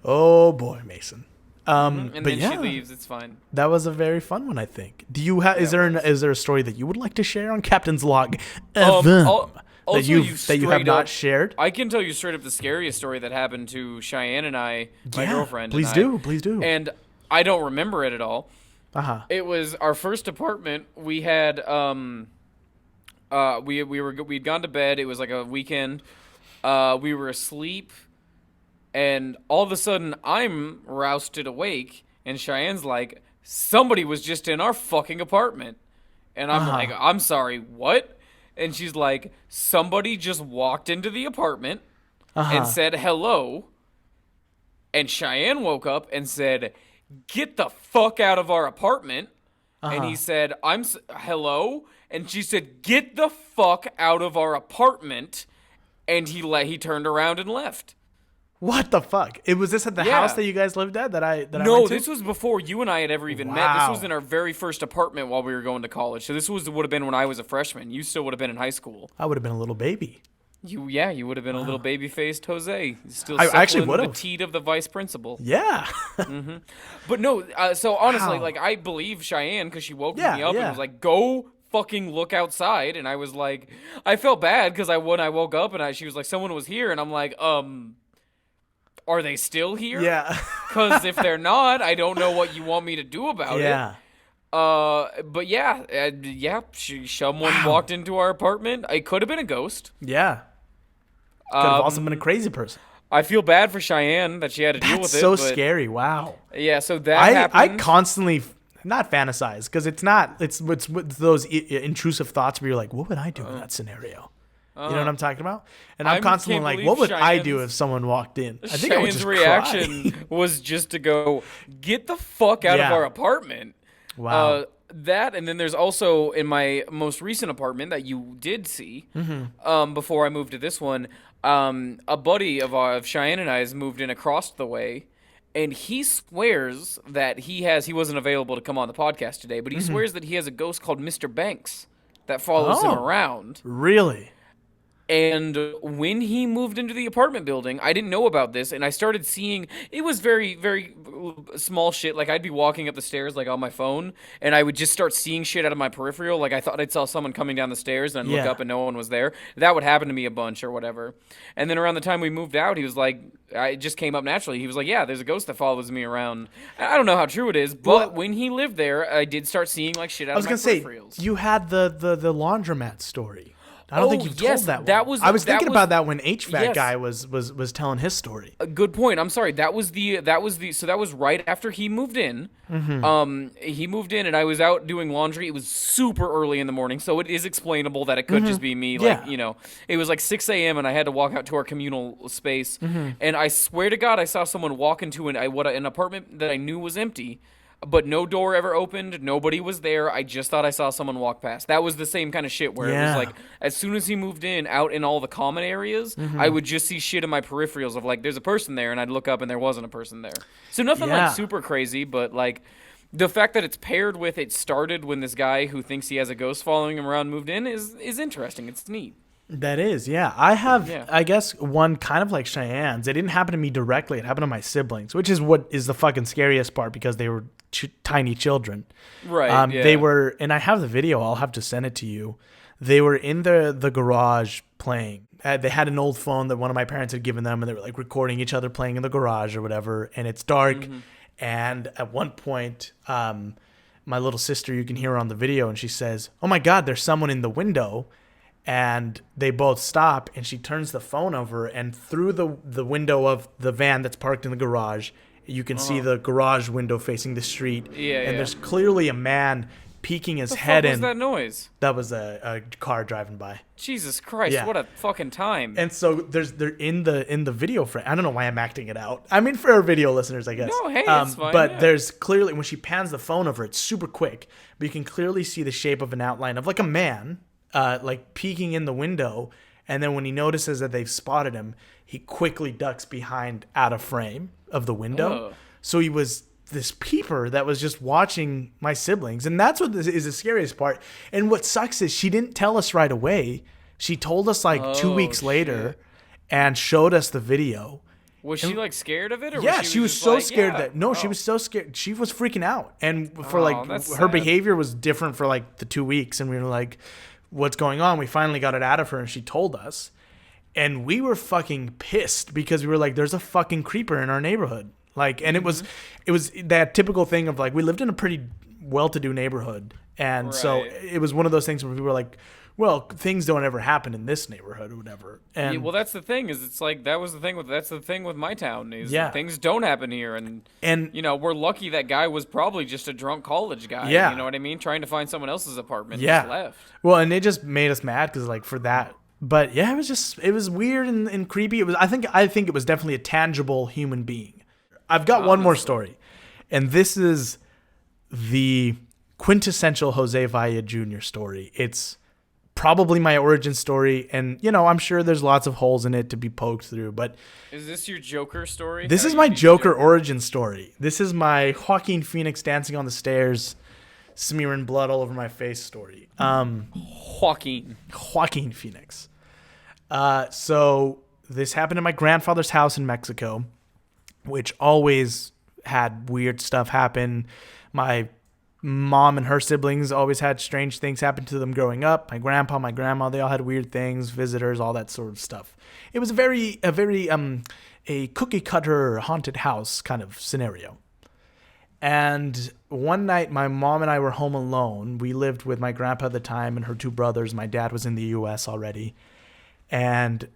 Oh boy, Mason. And then she leaves. It's fine. That was a very fun one, I think. Do you have? Is there a story that you would like to share on Captain's Log? That you have not shared? I can tell you straight up the scariest story that happened to Cheyenne and I, my girlfriend. Please do. And I don't remember it at all. It was our first apartment. We had we'd gone to bed. It was like a weekend. We were asleep, and all of a sudden I'm rousted awake, and Cheyenne's like, somebody was just in our fucking apartment. And I'm like, I'm sorry, what? And she's like, somebody just walked into the apartment and said hello. And Cheyenne woke up and said, get the fuck out of our apartment. And he said, hello? And she said, get the fuck out of our apartment. And he turned around and left. What the fuck? Was this at the house that you guys lived at No, this was before you and I had ever even met. This was in our very first apartment while we were going to college. So this would have been when I was a freshman. You still would have been in high school. I would have been a little baby. You would have been a little baby-faced Jose. Still I actually would have. The teat of the vice principal. Yeah. But no, so honestly, like, I believe Cheyenne because she woke me up and was like, go fucking look outside. And I was like, I felt bad because when I woke up and she was like, someone was here. And I'm like, are they still here? Yeah. Because if they're not, I don't know what you want me to do about it. But someone walked into our apartment. It could have been a ghost. Yeah. Could have also been a crazy person. I feel bad for Cheyenne that she had to deal with it. So scary. Wow. Yeah, so that happened. I constantly, not fantasize, because it's those intrusive thoughts where you're like, what would I do in that scenario? You know what I'm talking about? And I'm constantly like, what would I do if someone walked in? I think I would just reaction was just to go, get the fuck out of our apartment. Wow. That, and then there's also in my most recent apartment that you did see before I moved to this one, a buddy of Cheyenne and I's moved in across the way, and he swears that he wasn't available to come on the podcast today, but he swears that he has a ghost called Mr. Banks that follows him Oh. around. Really? And when he moved into the apartment building, I didn't know about this, and I started seeing, it was very, very small shit. Like, I'd be walking up the stairs, like, on my phone, and I would just start seeing shit out of my peripheral. Like, I thought I saw someone coming down the stairs, and I'd look Yeah. up and no one was there. That would happen to me a bunch or whatever. And then around the time we moved out, he was like, it just came up naturally. He was like, yeah, there's a ghost that follows me around. I don't know how true it is, but when he lived there, I did start seeing, like, shit out of my peripherals. You had the laundromat story. I don't think you've told that one. That was, I was that thinking was- about that when HVAC yes. guy was telling his story. A good point. I'm sorry. That was right after he moved in. He moved in and I was out doing laundry. It was super early in the morning, so it is explainable that it could just be me. Like, Yeah. It was like 6 a.m. and I had to walk out to our communal space. And I swear to God, I saw someone walk into an apartment that I knew was empty. But no door ever opened. Nobody was there. I just thought I saw someone walk past. That was the same kind of shit where it Yeah. was like, as soon as he moved in, out in all the common areas, I would just see shit in my peripherals of like, there's a person there, and I'd look up and there wasn't a person there. So nothing Yeah. like super crazy, but like the fact that it's paired with it started when this guy who thinks he has a ghost following him around moved in is interesting. It's neat. That is, yeah. I have, Yeah. I guess, one kind of like Cheyenne's. It didn't happen to me directly. It happened to my siblings, which is what is the fucking scariest part because they were tiny children. Right. Yeah. They were, and I have the video. I'll have to send it to you. They were in the garage playing. They had an old phone that one of my parents had given them, and they were like recording each other playing in the garage or whatever. And it's dark. And at one point, my little sister, you can hear her on the video, and she says, "Oh my God, there's someone in the window." And they both stop, and she turns the phone over, and through the window of the van that's parked in the garage, you can see the garage window facing the street. Yeah, and yeah. there's clearly a man peeking his What head the fuck in. was that noise? That was a car driving by. Jesus Christ! Yeah. What a fucking time. And so they're in the video frame. I don't know why I'm acting it out. I mean, for our video listeners, I guess. No, hey, it's fine, But yeah. there's clearly, when she pans the phone over, it's super quick, but you can clearly see the shape of an outline of like a man, like peeking in the window. And then when he notices that they've spotted him, he quickly ducks behind out of frame of the window. Oh. So he was this peeper that was just watching my siblings. And that's what is the scariest part. And what sucks is she didn't tell us right away. She told us like 2 weeks later and showed us the video. Was she like scared of it? Or Yeah, was she was just so like, scared yeah, that no, she oh. was so scared. She was freaking out. And for Oh, like that's her sad. behavior was different for like the 2 weeks. And we were like, what's going on? We finally got it out of her and she told us. And we were fucking pissed because we were like, there's a fucking creeper in our neighborhood. Like, and it was that typical thing of like, we lived in a pretty well-to-do neighborhood. And so Right. it was one of those things where we were like, well, things don't ever happen in this neighborhood or whatever. And Yeah, well, that's the thing. Is it's like that's the thing with my town. Is Yeah. things don't happen here, and you know we're lucky that guy was probably just a drunk college guy. Yeah. You know what I mean? Trying to find someone else's apartment. yeah. Just left. Well, and it just made us mad because like for that. But yeah, it was weird and creepy. I think it was definitely a tangible human being. I've got one more story, and this is the quintessential Jose Valle Jr. story. It's probably my origin story, and you know I'm sure there's lots of holes in it to be poked through. But Is this your Joker story? this How is you my beat Joker origin story. This is my Joaquin Phoenix dancing on the stairs, smearing blood all over my face story. Joaquin Phoenix. So this happened in my grandfather's house in Mexico, which always had weird stuff happen. My mom and her siblings always had strange things happen to them growing up. My grandpa, my grandma, they all had weird things, visitors, all that sort of stuff. It was a cookie cutter haunted house kind of scenario. And one night, my mom and I were home alone. We lived with my grandpa at the time and her two brothers. My dad was in the U.S. already. And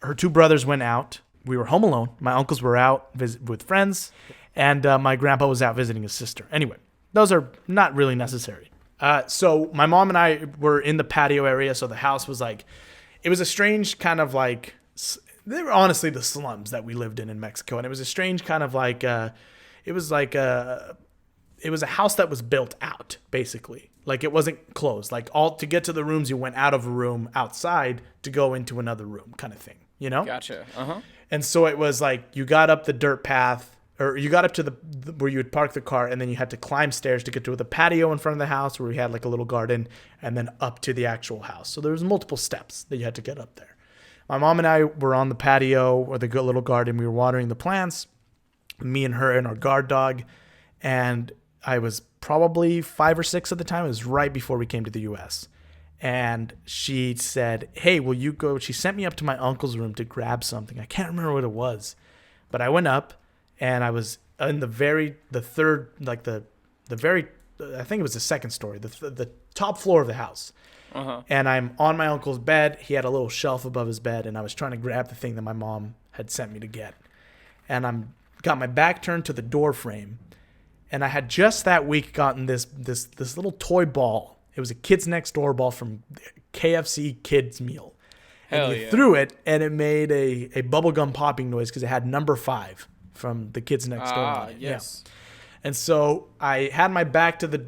her two brothers went out. We were home alone. My uncles were out with friends. And my grandpa was out visiting his sister. Anyway, those are not really necessary. So my mom and I were in the patio area. So the house was like, it was a strange kind of like, they were honestly the slums that we lived in Mexico. And it was a strange kind of like, it was a house that was built out, basically. Like it wasn't closed. Like to get to the rooms, you went out of a room outside to go into another room kind of thing, you know? Gotcha. Uh-huh. And so it was like you got up the dirt path, or you got up to the where you would park the car, and then you had to climb stairs to get to the patio in front of the house where we had like a little garden, and then up to the actual house. So there was multiple steps that you had to get up there. My mom and I were on the patio or the little garden. We were watering the plants, me and her and our guard dog, and I was probably 5 or 6 at the time. It was right before we came to the U.S. And she said, hey, will you go? She sent me up to my uncle's room to grab something. I can't remember what it was, but I went up, and I was in the very I think it was the second story, the top floor of the house. Uh-huh. And I'm on my uncle's bed. He had a little shelf above his bed, and I was trying to grab the thing that my mom had sent me to get. And I'm got my back turned to the door frame, and I had just that week gotten this little toy ball. It was a Kids Next Door ball from KFC Kids Meal. Hell And you yeah. threw it, and it made a bubblegum popping noise because it had number 5 from the Kids Next Door. on it. Yes. Yeah. And so I had my back to the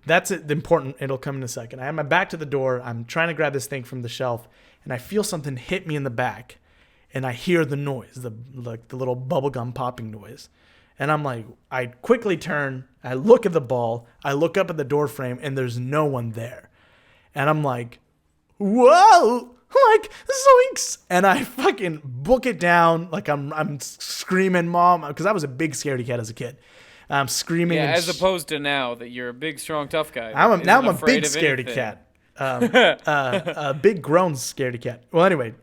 that's it, the important, it'll come in a second. I had my back to the door. I'm trying to grab this thing from the shelf, and I feel something hit me in the back, and I hear the noise, the little bubblegum popping noise. And I'm like, I quickly turn, I look at the ball, I look up at the door frame, and there's no one there. And I'm like, whoa, like zoinks. And I fucking book it down, like I'm screaming, Mom, because I was a big scaredy cat as a kid. I'm screaming. Yeah, and as opposed to now that you're a big, strong, tough guy. I'm a afraid big of scaredy anything. cat. A big grown scaredy cat. Well, anyway,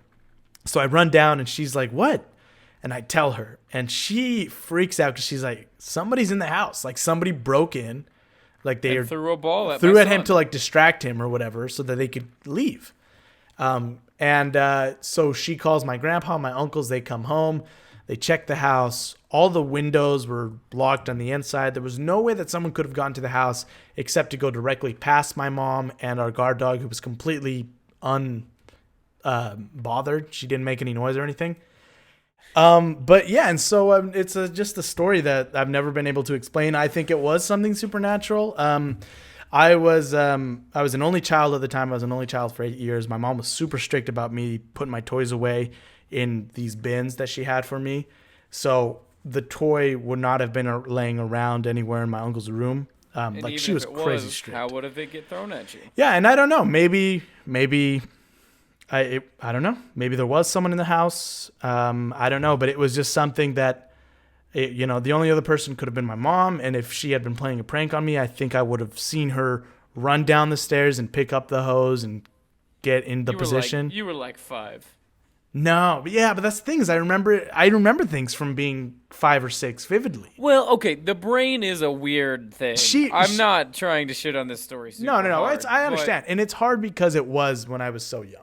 so I run down, and she's like, what? And I tell her, and she freaks out because she's like, somebody's in the house. Like, somebody broke in. Like, they And threw a ball at threw my at him son. to, like, distract him or whatever so that they could leave. So she calls my grandpa, my uncles. They come home. They check the house. All the windows were locked on the inside. There was no way that someone could have gone to the house except to go directly past my mom and our guard dog, who was completely unbothered. She didn't make any noise or anything. But yeah, and so it's just a story that I've never been able to explain. I think it was something supernatural. I was an only child at the time. I was an only child for 8 years. My mom was super strict about me putting my toys away in these bins that she had for me. So the toy would not have been laying around anywhere in my uncle's room. And Like, even she if was it crazy strict. How would it get thrown at you? Yeah, and I don't know. Maybe I don't know. Maybe there was someone in the house. I don't know, but it was just something that, the only other person could have been my mom. And if she had been playing a prank on me, I think I would have seen her run down the stairs and pick up the hose and get in the position. You were like 5. No, but yeah, but that's the thing is I remember things from being 5 or 6 vividly. Well, okay, the brain is a weird thing. I'm not trying to shit on this story. No. hard, I understand, and it's hard because it was when I was so young.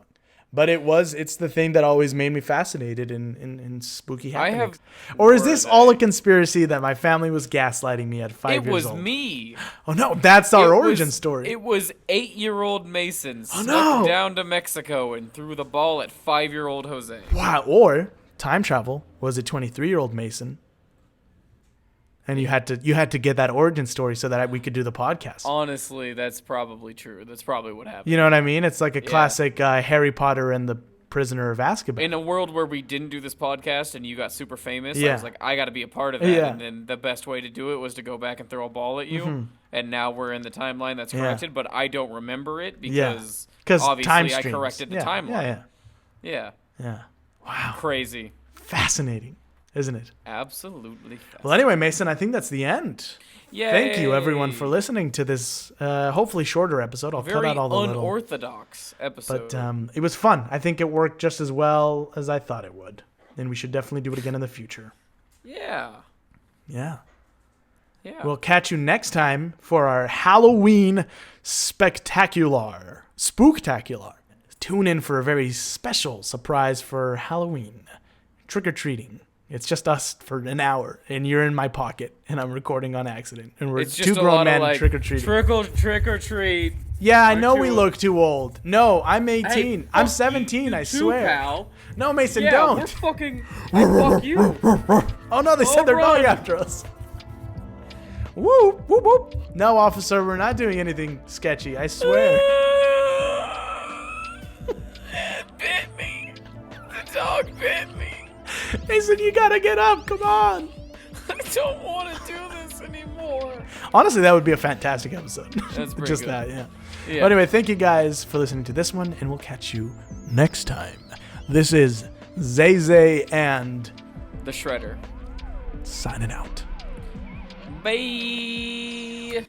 But it's the thing that always made me fascinated in spooky happenings. Or is this all a conspiracy that my family was gaslighting me at 5 years old? It was me. Oh no, that's our origin story. It was 8-year-old Mason Oh, snuck no. down to Mexico and threw the ball at 5-year-old Jose. Wow, or time travel was a 23-year-old Mason. And you had to get that origin story so that we could do the podcast. Honestly, that's probably true. That's probably what happened. You know what I mean? It's like a classic Harry Potter and the Prisoner of Azkaban. In a world where we didn't do this podcast and you got super famous, I Yeah. was like, I got to be a part of that. Yeah. And then the best way to do it was to go back and throw a ball at you. Mhm. And now we're in the timeline that's Yeah. corrected, but I don't remember it Yeah. because 'Cause obviously time I streams. corrected the Yeah, timeline. yeah. Yeah. Wow. Crazy. Fascinating, isn't it? Absolutely. Well, anyway, Mason, I think that's the end. Thank you, everyone, for listening to this hopefully shorter episode. I'll cut Very out all the little... unorthodox episode. But it was fun. I think it worked just as well as I thought it would. And we should definitely do it again in the future. Yeah. Yeah. Yeah. We'll catch you next time for our Halloween spectacular. Spooktacular. Tune in for a very special surprise for Halloween. Trick-or-treating. It's just us for an hour, and you're in my pocket, and I'm recording on accident. And we're It's just two a grown lot of, men like, trick-or-treating. Trick or treat. Yeah, I Aren't know you- we look too old. No, I'm 18. Hey, I'm fuck 17, you I too, swear. pal. No, Mason, Yeah, don't. we're fucking... fuck you. Oh no, they sent their dog after us. Whoop, whoop, whoop. No, officer, we're not doing anything sketchy, I swear. It bit me. The dog bit me. Mason, you gotta get up, come on. I don't want to do this anymore. Honestly, that would be a fantastic episode. That's pretty Just good. that, yeah. Yeah. But anyway, thank you guys for listening to this one, and we'll catch you next time. This is Zay and The Shredder. signing out. Bye.